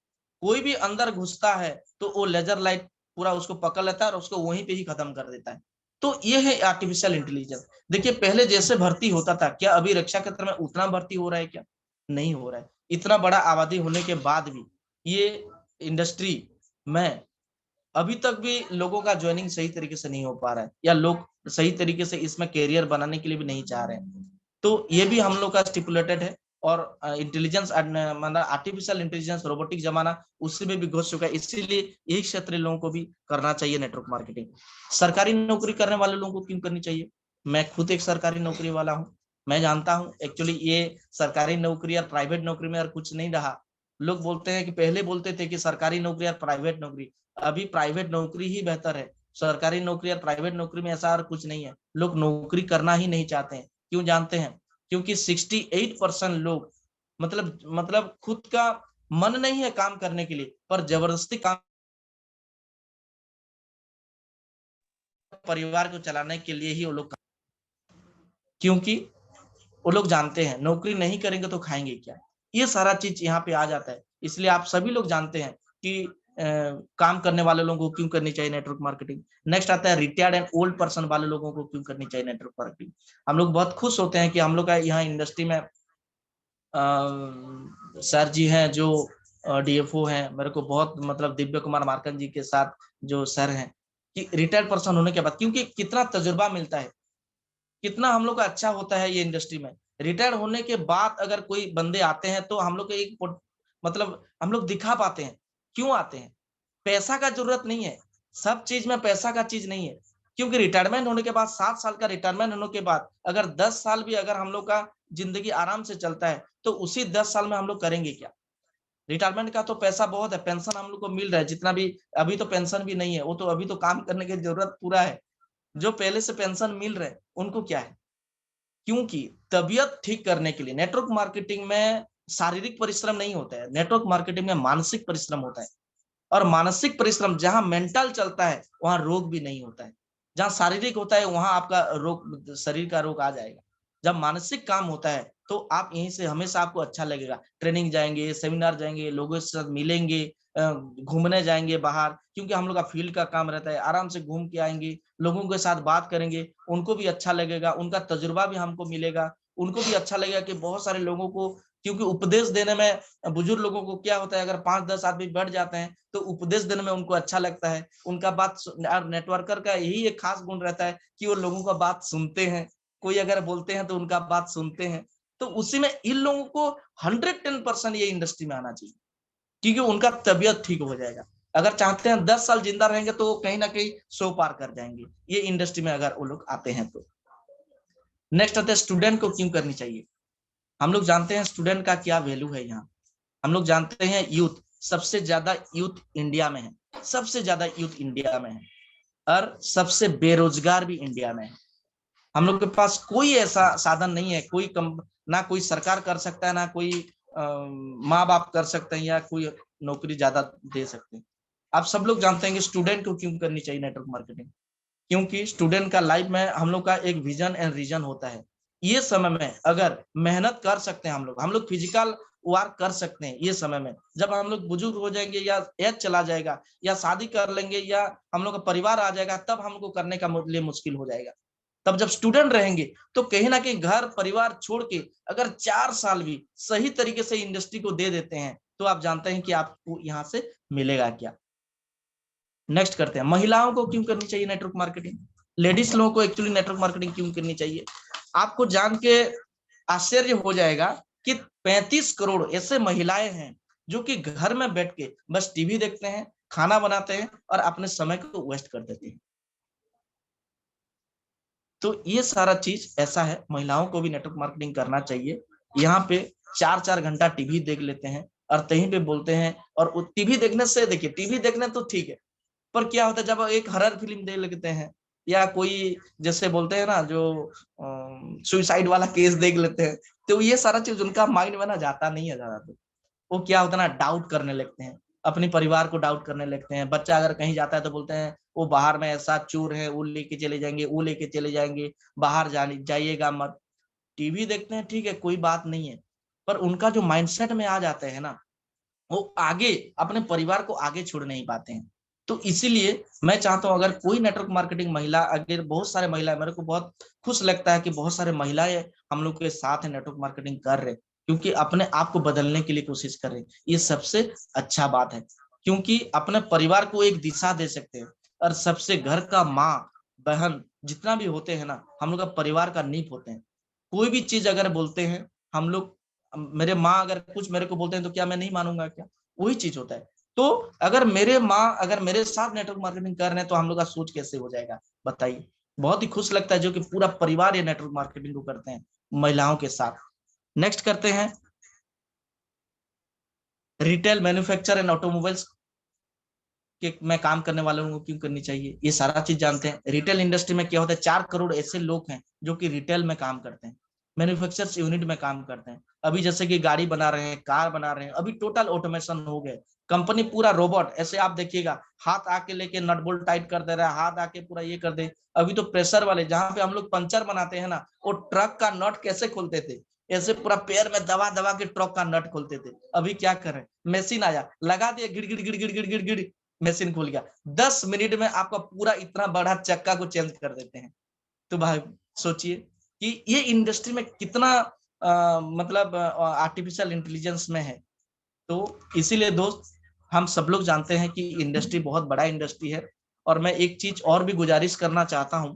कोई भी अंदर घुसता है तो वो लेजर लाइट पूरा उसको पकड़ लेता है और उसको वहीं पे ही खत्म कर देता है। तो ये है आर्टिफिशियल इंटेलिजेंस। देखिए पहले जैसे भर्ती होता था, क्या अभी रक्षा क्षेत्र में उतना भर्ती हो रहा है? क्या नहीं हो रहा है। इतना बड़ा आबादी होने के बाद भी ये इंडस्ट्री में अभी तक भी लोगों का ज्वाइनिंग सही तरीके से नहीं हो पा रहा है, या लोग सही तरीके से इसमें कैरियर बनाने के लिए भी नहीं चाह रहे हैं। तो ये भी हम लोग का स्टिपुलेटेड है। और इंटेलिजेंस मतलब आर्टिफिशियल इंटेलिजेंस, रोबोटिक जमाना उससे भी घुस चुका है, इसीलिए यही क्षेत्र लोगों को भी करना चाहिए नेटवर्क मार्केटिंग। सरकारी नौकरी करने वाले लोगों को क्यों करनी चाहिए? मैं खुद एक सरकारी नौकरी वाला हूँ, मैं जानता हूँ एक्चुअली ये सरकारी नौकरी और प्राइवेट नौकरी में और कुछ नहीं रहा। लोग बोलते हैं कि पहले बोलते थे कि सरकारी नौकरी और प्राइवेट नौकरी, अभी प्राइवेट नौकरी ही बेहतर है। सरकारी नौकरी और प्राइवेट नौकरी में ऐसा और कुछ नहीं है, लोग नौकरी करना ही नहीं चाहते हैं। क्यों जानते हैं? क्योंकि 68% लोग मतलब खुद का मन नहीं है काम करने के लिए, पर जबरदस्ती काम परिवार को चलाने के लिए ही वो लोग, क्योंकि वो लोग जानते हैं नौकरी नहीं करेंगे तो खाएंगे क्या। ये सारा चीज यहाँ पे आ जाता है। इसलिए आप सभी लोग जानते हैं कि काम करने वाले लोगों को क्यों करनी चाहिए नेटवर्क मार्केटिंग। नेक्स्ट आता है रिटायर्ड एंड ओल्ड पर्सन वाले लोगों को क्यों करनी चाहिए नेटवर्क मार्केटिंग। हम लोग बहुत खुश होते हैं कि हम लोग का यहाँ इंडस्ट्री में सर जी हैं जो डीएफओ हैं, मेरे को बहुत मतलब दिव्य कुमार मार्कन जी के साथ जो सर हैं, कि रिटायर्ड पर्सन होने के बाद क्योंकि कितना तजुर्बा मिलता है, कितना हम लोग का अच्छा होता है ये इंडस्ट्री में। रिटायर होने के बाद अगर कोई बंदे आते हैं तो हम लोग एक मतलब हम लोग दिखा पाते हैं क्यों आते हैं। पैसा का जरूरत नहीं है, सब चीज में पैसा का चीज नहीं है। क्योंकि रिटायरमेंट होने के बाद 7 साल का रिटायरमेंट होने के बाद अगर 10 साल भी अगर हम लोग का जिंदगी आराम से चलता है तो उसी 10 साल में हम लोग करेंगे क्या? रिटायरमेंट का तो पैसा बहुत है, पेंशन हम लोग को मिल रहा है जितना भी, अभी तो पेंशन भी नहीं है, वो तो अभी तो काम करने की जरूरत पूरा है। जो पहले से पेंशन मिल रहे हैं उनको क्या है? क्योंकि तबीयत ठीक करने के लिए नेटवर्क मार्केटिंग में शारीरिक परिश्रम नहीं होता है, नेटवर्क मार्केटिंग में मानसिक परिश्रम होता है। और मानसिक परिश्रम जहां मेंटल चलता है वहां रोग भी नहीं होता है। जहां शारीरिक होता है वहां आपका रोग, शरीर का रोग आ जाएगा। जब मानसिक काम होता है तो आप यहीं से हमेशा आपको अच्छा लगेगा। ट्रेनिंग जाएंगे, सेमिनार जाएंगे, लोगों के साथ मिलेंगे, घूमने जाएंगे बाहर, क्योंकि हम लोग का फील्ड का काम रहता है, आराम से घूम के आएंगे, लोगों के साथ बात करेंगे, उनको भी अच्छा लगेगा, उनका तजुर्बा भी हमको मिलेगा, उनको भी अच्छा लगेगा कि बहुत सारे लोगों को, क्योंकि उपदेश देने में बुजुर्ग लोगों को क्या होता है, अगर 5-10 आदमी बैठ जाते हैं तो उपदेश देने में उनको अच्छा लगता है, उनका बात। नेटवर्कर का यही एक खास गुण रहता है कि वो लोगों का बात सुनते हैं, कोई अगर बोलते हैं तो उनका बात सुनते हैं। तो उसी में इन लोगों को 110% ये इंडस्ट्री में आना चाहिए, क्योंकि उनका तबीयत ठीक हो जाएगा। अगर चाहते हैं 10 साल जिंदा रहेंगे तो कहीं ना कहीं 100 पार कर जाएंगे ये इंडस्ट्री में अगर वो लोग आते हैं तो। नेक्स्ट आते हैं स्टूडेंट को क्यों करनी चाहिए। हम लोग जानते हैं स्टूडेंट का क्या वैल्यू है यहाँ। हम लोग जानते हैं यूथ, सबसे ज्यादा यूथ इंडिया में है, सबसे ज्यादा यूथ इंडिया में है, और सबसे बेरोजगार भी इंडिया में है। हम लोग के पास कोई ऐसा साधन नहीं है, ना कोई सरकार कर सकता है, ना कोई माँ बाप कर सकते हैं, या कोई नौकरी ज्यादा दे सकते हैं। आप सब लोग जानते हैं कि स्टूडेंट को क्यों करनी चाहिए नेटवर्क मार्केटिंग। क्योंकि स्टूडेंट का लाइफ में हम लोग का एक विजन एंड रीजन होता है। ये समय में अगर मेहनत कर सकते हैं हम लोग फिजिकल वर्क कर सकते हैं। ये समय में जब हम लोग बुजुर्ग हो जाएंगे या एज चला जाएगा या शादी कर लेंगे या हम लोग का परिवार आ जाएगा, तब हमको करने का लिए मुश्किल हो जाएगा। तब जब स्टूडेंट रहेंगे तो कहीं ना कहीं घर परिवार छोड़ के अगर 4 साल भी सही तरीके से इंडस्ट्री को दे देते हैं तो आप जानते हैं कि आपको यहाँ से मिलेगा क्या। नेक्स्ट करते हैं, महिलाओं को क्यों करनी चाहिए नेटवर्क मार्केटिंग। लेडीज लोगों को एक्चुअली नेटवर्क मार्केटिंग क्यों करनी चाहिए। आपको जान के आश्चर्य हो जाएगा कि 35 करोड़ ऐसे महिलाएं हैं जो कि घर में बैठ के बस टीवी देखते हैं, खाना बनाते हैं और अपने समय को वेस्ट कर देते हैं। तो ये सारा चीज ऐसा है, महिलाओं को भी नेटवर्क मार्केटिंग करना चाहिए। यहाँ पे 4-4 घंटा टीवी देख लेते हैं और कहीं पे बोलते हैं। और टीवी देखने से, देखिए टीवी देखने तो ठीक है, पर क्या होता है जब एक हॉरर फिल्म देख लेते हैं या कोई जैसे बोलते हैं ना जो सुसाइड वाला केस देख लेते हैं, तो ये सारा चीज उनका माइंड में ना जाता नहीं है ज्यादा। तो वो क्या होता है ना, डाउट करने लगते हैं, अपने परिवार को डाउट करने लगते हैं। बच्चा अगर कहीं जाता है तो बोलते हैं वो बाहर में ऐसा चोर है, वो लेके चले जाएंगे, वो लेके चले जाएंगे, बाहर जाइएगा मत। टीवी देखते हैं ठीक है, कोई बात नहीं है, पर उनका जो माइंडसेट में आ जाते हैं ना, वो आगे अपने परिवार को आगे छोड़ नहीं पाते हैं। तो इसीलिए मैं चाहता हूं अगर कोई नेटवर्क मार्केटिंग महिला, अगर बहुत सारे महिला, मेरे को बहुत खुश लगता है कि बहुत सारे महिलाएं हम लोग के साथ है, नेटवर्क मार्केटिंग कर रहे, क्योंकि अपने आप को बदलने के लिए कोशिश कर रहे। ये सबसे अच्छा बात है, क्योंकि अपने परिवार को एक दिशा दे सकते हैं। और सबसे घर का माँ बहन जितना भी होते हैं ना, हम लोग का परिवार का नींव होते हैं। कोई भी चीज अगर बोलते हैं हम लोग, मेरे माँ अगर कुछ मेरे को बोलते हैं तो क्या मैं नहीं मानूंगा? क्या वही चीज होता है। तो अगर मेरे माँ अगर मेरे साथ नेटवर्क मार्केटिंग कर रहे हैं तो हम लोग का सोच कैसे हो जाएगा बताइए। बहुत ही खुश लगता है जो कि पूरा परिवार ये नेटवर्क मार्केटिंग को करते हैं महिलाओं के साथ। नेक्स्ट करते हैं रिटेल, मैन्युफैक्चर एंड ऑटोमोबाइल्स के मैं काम करने वालों को क्यों करनी चाहिए, ये सारा चीज जानते हैं। रिटेल इंडस्ट्री में क्या होता है, 4 करोड़ ऐसे लोग हैं जो कि रिटेल में काम करते हैं, मैन्युफैक्चर्स यूनिट में काम करते हैं। अभी जैसे कि गाड़ी बना रहे हैं, कार बना रहे हैं, अभी टोटल ऑटोमेशन हो गए, कंपनी पूरा रोबोट, ऐसे आप देखिएगा हाथ आके लेके नट बोल्ट टाइट कर दे रहा है, हाथ आके पूरा ये कर दे। अभी तो प्रेशर वाले, जहां पे हम लोग पंचर बनाते हैं ना, वो ट्रक का नट कैसे खोलते थे, ऐसे पूरा पैर में दबा दबा के ट्रक का नट खोलते थे। अभी क्या कर रहे हैं, मशीन आया, लगा दिया, गिड़ गिड़ गिड़ गिड़ गिड़ गिड़ गिड़, मशीन खुल गया। 10 मिनट में आपका पूरा इतना बड़ा चक्का को चेंज कर देते हैं। तो भाई सोचिए कि ये इंडस्ट्री में कितना मतलब आर्टिफिशियल इंटेलिजेंस में है। तो इसीलिए दोस्त, हम सब लोग जानते हैं कि इंडस्ट्री बहुत बड़ा इंडस्ट्री है। और मैं एक चीज और भी गुजारिश करना चाहता हूं,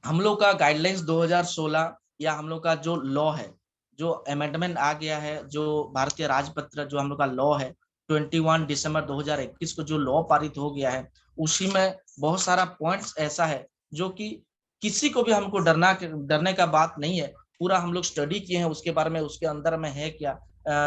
हम लोग का गाइडलाइंस 2016 या हम लोग का जो लॉ है, जो अमेंडमेंट आ गया है, जो भारतीय राजपत्र जो हम लोग का लॉ है, 21 दिसंबर 2021 को जो लॉ पारित हो गया है, उसी में बहुत सारा पॉइंट्स ऐसा है जो कि किसी को भी हमको डरने का बात नहीं है। पूरा हम लोग स्टडी किए हैं उसके बारे में, उसके अंदर में है क्या,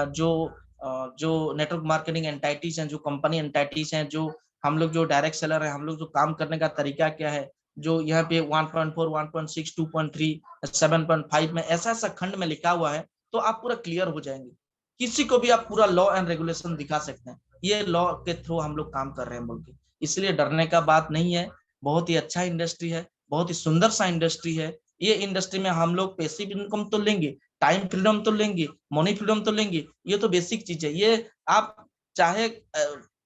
जो नेटवर्क मार्केटिंग एंटाइटीज हैं, जो कंपनी एंटाइटीज हैं, जो हम लोग जो डायरेक्ट सेलर है, हम लोग जो काम करने का तरीका क्या है, जो यहाँ पे 1.4, 1.6, 2.3, 7.5 में ऐसा ऐसा खंड में लिखा हुआ है, तो आप पूरा क्लियर हो जाएंगे। किसी को भी आप पूरा लॉ एंड रेगुलेशन दिखा सकते हैं, ये लॉ के थ्रू हम लोग काम कर रहे हैं बोल के, इसलिए डरने का बात नहीं है। बहुत ही अच्छा इंडस्ट्री है, बहुत ही सुंदर सा इंडस्ट्री है। ये इंडस्ट्री में हम लोग पैसिव इनकम तो लेंगे, टाइम फ्रीडम तो लेंगे, मनी फ्रीडम तो लेंगे, ये तो बेसिक चीज है। ये आप चाहे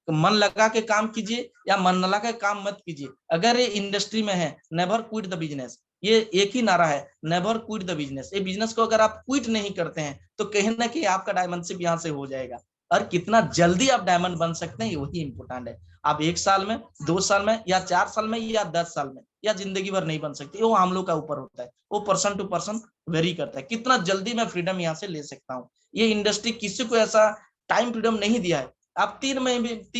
मन लगा के काम कीजिए या मन न लगा के काम मत कीजिए, अगर ये इंडस्ट्री में है, नेवर क्विट द बिजनेस, ये एक ही नारा है, नेवर क्विट द बिजनेस। ये बिजनेस को अगर आप क्विट नहीं करते हैं तो कहीं ना कहीं आपका डायमंडशिप यहाँ से हो जाएगा। और कितना जल्दी आप डायमंड बन सकते हैं वही इंपोर्टेंट है। आप 1 साल में, 2 साल में, या 4 साल में, या 10 साल में, या जिंदगी भर नहीं बन सकते, वो हम लोग का ऊपर होता है, वो पर्सन टू पर्सन वेरी करता है, कितना जल्दी मैं फ्रीडम यहाँ से ले सकता हूँ। ये इंडस्ट्री किसी को ऐसा टाइम फ्रीडम नहीं दिया है। आप 3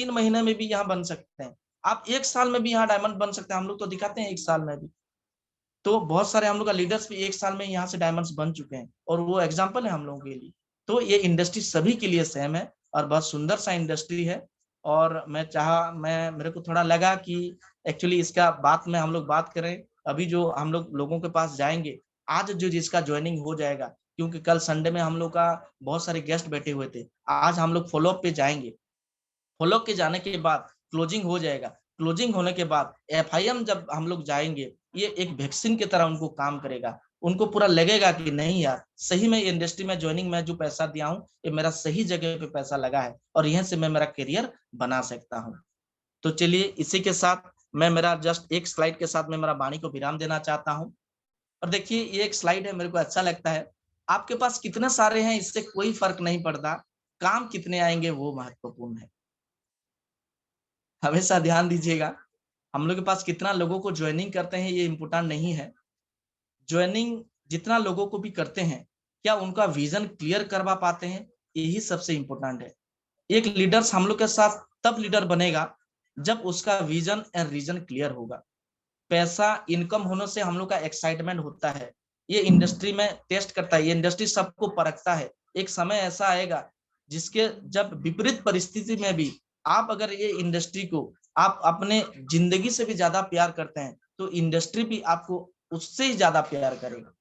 महीने में भी यहाँ बन सकते हैं, आप 1 साल में भी यहाँ डायमंड बन सकते हैं, हम लोग तो दिखाते हैं 1 साल में भी। तो बहुत सारे हम लोग का लीडर्स भी 1 साल में यहाँ से डायमंड्स बन चुके हैं, और वो एग्जाम्पल है हम लोगों के लिए। तो ये इंडस्ट्री सभी के लिए सेम है और बहुत सुंदर सा इंडस्ट्री है। और मैं मेरे को थोड़ा लगा कि एक्चुअली इसका बात में हम लोग बात करें। अभी जो हम लोगों के पास जाएंगे, आज जो जिसका ज्वाइनिंग हो जाएगा, क्योंकि कल संडे में हम लोग का बहुत सारे गेस्ट बैठे हुए थे, आज हम लोग फॉलोअप पे जाएंगे। फॉलोअप के जाने के बाद क्लोजिंग हो जाएगा। क्लोजिंग होने के बाद FIM जब हम लोग जाएंगे, ये एक वैक्सीन की तरह उनको काम करेगा। उनको पूरा लगेगा कि नहीं यार, सही में इंडस्ट्री में ज्वाइनिंग में जो पैसा दिया हूँ, ये मेरा सही जगह पे पैसा लगा है और यहीं से मैं मेरा करियर बना सकता हूँ। तो चलिए, इसी के साथ मैं मेरा जस्ट एक स्लाइड के साथ मैं मेरा वाणी को विराम देना चाहता हूँ। और देखिए, ये एक स्लाइड है, मेरे को अच्छा लगता है। आपके पास कितने सारे हैं इससे कोई फर्क नहीं पड़ता, काम कितने आएंगे वो महत्वपूर्ण है। हमेशा ध्यान दीजिएगा, हम लोग के पास कितना लोगों को ज्वाइनिंग करते हैं ये इम्पोर्टेंट नहीं है। ज्वाइनिंग जितना लोगों को भी करते हैं, क्या उनका विजन क्लियर करवा पाते हैं, यही सबसे इम्पोर्टेंट है। एक लीडर्स हम लोग के साथ तब लीडर बनेगा जब उसका विजन एंड रीजन क्लियर होगा। पैसा इनकम होने से हम लोग का एक्साइटमेंट होता है, ये इंडस्ट्री में टेस्ट करता है, ये इंडस्ट्री सबको परखता है। एक समय ऐसा आएगा जिसके जब विपरीत परिस्थिति में भी आप अगर ये इंडस्ट्री को आप अपने जिंदगी से भी ज्यादा प्यार करते हैं, तो इंडस्ट्री भी आपको उससे ही ज्यादा प्यार करेगा।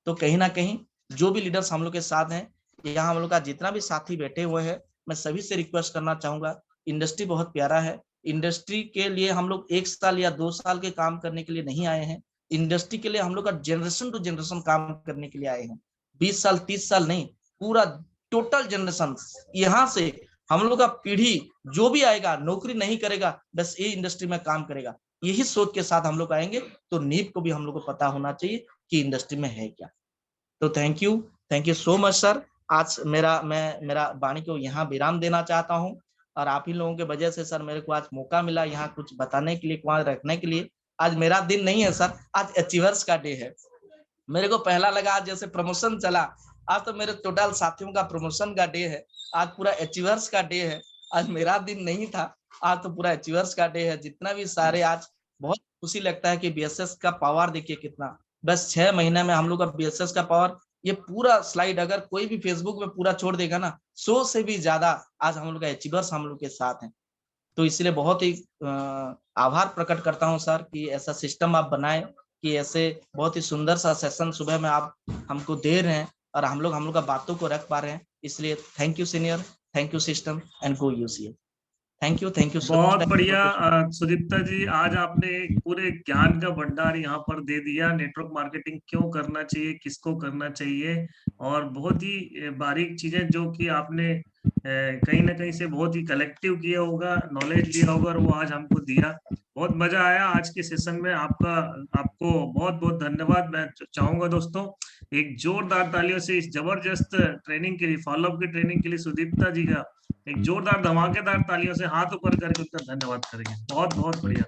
तो कहीं ना कहीं जो भी लीडर्स हम लोग के साथ हैं, यहाँ हम लोग का जितना भी साथी बैठे हुए हैं, मैं सभी से रिक्वेस्ट करना चाहूंगा, इंडस्ट्री बहुत प्यारा है। इंडस्ट्री के लिए हम लोग 1 साल या 2 साल के काम करने के लिए नहीं आए हैं, इंडस्ट्री के लिए हम लोग का जनरेशन टू जनरेशन काम करने के लिए आए हैं। 20 साल 30 साल नहीं, पूरा टोटल जनरेशन यहाँ से हम लोग का पीढ़ी जो भी आएगा नौकरी नहीं करेगा, बस ये इंडस्ट्री में काम करेगा, यही सोच के साथ हम लोग आएंगे। तो नींव को भी हम लोग को पता होना चाहिए कि इंडस्ट्री में है क्या। तो thank you so much sir. आज मेरा वाणी को यहाँ विराम देना चाहता हूँ, और आप ही लोगों के वजह से सर मेरे को आज मौका मिला यहाँ कुछ बताने के लिए, वहां रखने के लिए। आज मेरा दिन नहीं है सर, आज अचीवर्स का डे है। मेरे को पहला लगा आज जैसे प्रमोशन चला, आज तो मेरे टोटल साथियों का प्रमोशन का डे है, आज पूरा अचीवर्स का डे है। आज मेरा दिन नहीं था, आज तो पूरा अचीवर्स का डे है। जितना भी सारे, आज बहुत खुशी लगता है कि बीएसएस का पावर देखिए कितना, बस 6 महीने में हम लोग का बीएसएस का पावर, ये पूरा स्लाइड अगर कोई भी फेसबुक में पूरा छोड़ देगा ना, 100 से भी ज्यादा आज हम लोग का अचीवर्स हम लोग के साथ हैं। तो इसलिए बहुत ही आभार प्रकट करता हूं सर कि ऐसा सिस्टम आप बनाए, कि ऐसे बहुत ही सुंदर सा सेशन सुबह में आप हमको दे रहे हैं, और हम लोग का बातों को रख पा रहे हैं। इसलिए thank you senior, thank you system, and go UCA. Thank you बहुत बढ़िया सुदीप्ता जी, आज आपने एक पूरे ज्ञान का भंडार यहाँ पर दे दिया, नेटवर्क मार्केटिंग क्यों करना चाहिए, किसको करना चाहिए, और बहुत ही बारीक चीजें जो कि आपने कहीं ना कहीं से बहुत ही कलेक्टिव किया होगा, नॉलेज लिया होगा, और वो आज हमको दिया। बहुत मजा आया आज के सेशन में। आपको बहुत बहुत धन्यवाद मैं चाहूंगा दोस्तों। एक जोरदार तालियों से इस जबरदस्त ट्रेनिंग के लिए, फॉलोअप की ट्रेनिंग के लिए सुदीप्ता जी का एक जोरदार धमाकेदार तालियों से हाथ ऊपर करके उनका धन्यवाद करेंगे। बहुत बहुत बढ़िया,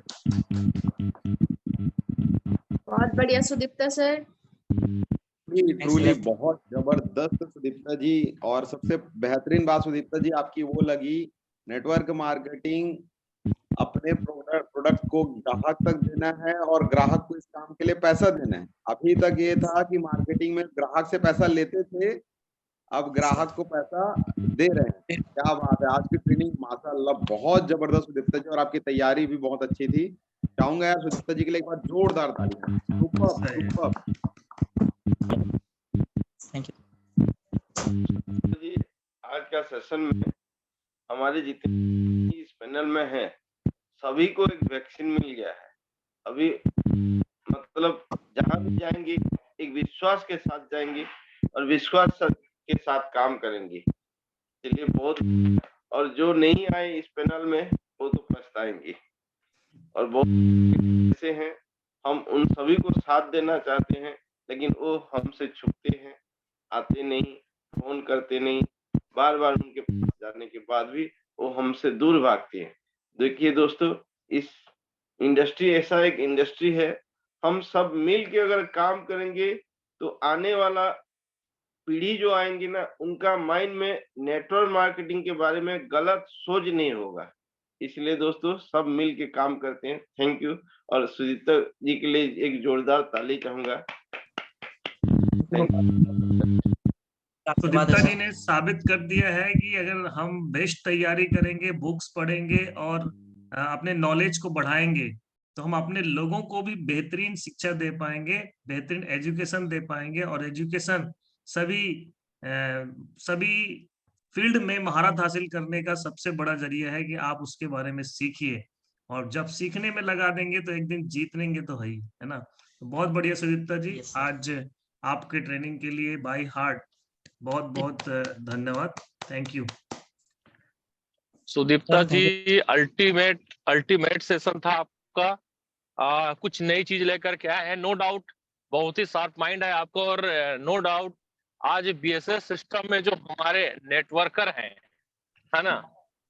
बहुत बढ़िया सुदीप्ता सर। ट्रूली बहुत जबरदस्त सुदीप्ता जी। और सबसे बेहतरीन बात सुदीप्ता जी आपकी वो लगी, नेटवर्क मार्केटिंग अपने प्रोडक्ट को ग्राहक तक देना है और ग्राहक को इस काम के लिए पैसा देना है। अभी तक ये था कि मार्केटिंग में ग्राहक से पैसा लेते थे, अब ग्राहक को पैसा दे रहे हैं। क्या बात है, आज की ट्रेनिंग माशाल्लाह बहुत जबरदस्त सुदीप्ता जी, और आपकी तैयारी भी बहुत अच्छी थी। चाहूंगा यार सुदीप्ता जी के लिए एक बार जोरदार तालियां। सुपर। थैंक यू जी। आज का सेशन में हमारे जितने इस पैनल में हैं सभी को एक वैक्सीन मिल गया है। अभी मतलब जहां भी जाएंगे एक विश्वास के साथ जाएंगे और विश्वास के साथ काम करेंगे। चलिए बहुत, और जो नहीं आए इस पैनल में वो तो पछताएंगे। और बहुत ऐसे हैं, हम उन सभी को साथ देना चाहते हैं, लेकिन वो हमसे छुपते हैं, आते नहीं, फोन करते नहीं, बार बार उनके पास जाने के बाद भी वो हमसे दूर भागते हैं। देखिए दोस्तों, इस इंडस्ट्री ऐसा एक इंडस्ट्री है, हम सब मिल के अगर काम करेंगे तो आने वाला पीढ़ी जो आएंगी ना, उनका माइंड में नेटवर्क मार्केटिंग के बारे में गलत सोच नहीं होगा। इसलिए दोस्तों सब मिल के काम करते हैं। Thank you. और सुदीप्ता जी के लिए एक जोरदार ताली चाहूंगा। सुदीप्ता जी ने साबित कर दिया है कि अगर हम बेस्ट तैयारी करेंगे, बुक्स पढ़ेंगे और अपने नॉलेज को बढ़ाएंगे, तो हम अपने लोगों को भी बेहतरीन शिक्षा दे पाएंगे, बेहतरीन एजुकेशन दे पाएंगे। और एजुकेशन सभी फील्ड में महारत हासिल करने का सबसे बड़ा जरिया है कि आप उसके बारे में सीखिए, और जब सीखने में लगा देंगे तो एक दिन जीत लेंगे तो है ना। तो बहुत बढ़िया सुदीप्ता जी, आज आपके ट्रेनिंग के लिए बाय हार्ट बहुत बहुत धन्यवाद। Thank you Sudipta ji. Ultimate session था आपका। कुछ नई चीज लेकर के आए हैं, नो डाउट। बहुत ही शार्प माइंड है आपको, और नो डाउट आज बीएसएस सिस्टम में जो हमारे नेटवर्कर हैं, है ना,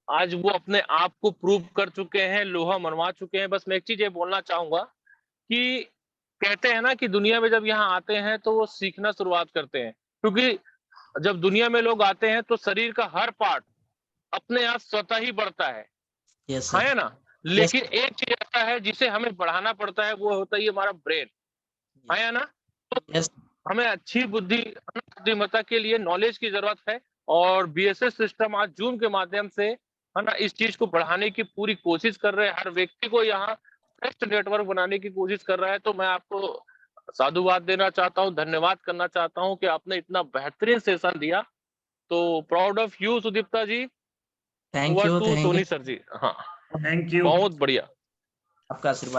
आज वो अपने आप को प्रूव कर चुके हैं, लोहा मनवा चुके हैं। बस मैं एक चीज ये बोलना चाहूंगा कि कहते हैं ना कि दुनिया में जब यहाँ आते हैं तो वो सीखना शुरुआत करते हैं, क्योंकि जब दुनिया में लोग आते हैं तो शरीर का हर पार्ट अपने आप स्वतः ही बढ़ता है, है ना। लेकिन एक चीज ऐसा है जिसे हमें बढ़ाना पड़ता है, वो होता है हमारा ब्रेन, है ना। तो हमें अच्छी बुद्धिमत्ता के लिए नॉलेज की जरूरत है, और बीएसएस सिस्टम आज जूम के माध्यम से, है ना, इस चीज को बढ़ाने की पूरी कोशिश कर रहे हैं। हर व्यक्ति को यहाँ बेस्ट नेटवर्क बनाने की कोशिश कर रहा है। तो मैं आपको साधुवाद देना चाहता हूँ, धन्यवाद करना चाहता हूँ कि आपने इतना बेहतरीन सेशन दिया। तो proud of you Sudipta ji. Thank you Soni sir ji. हाँ, थैंक यू, बहुत बढ़िया। आपका आशीर्वाद।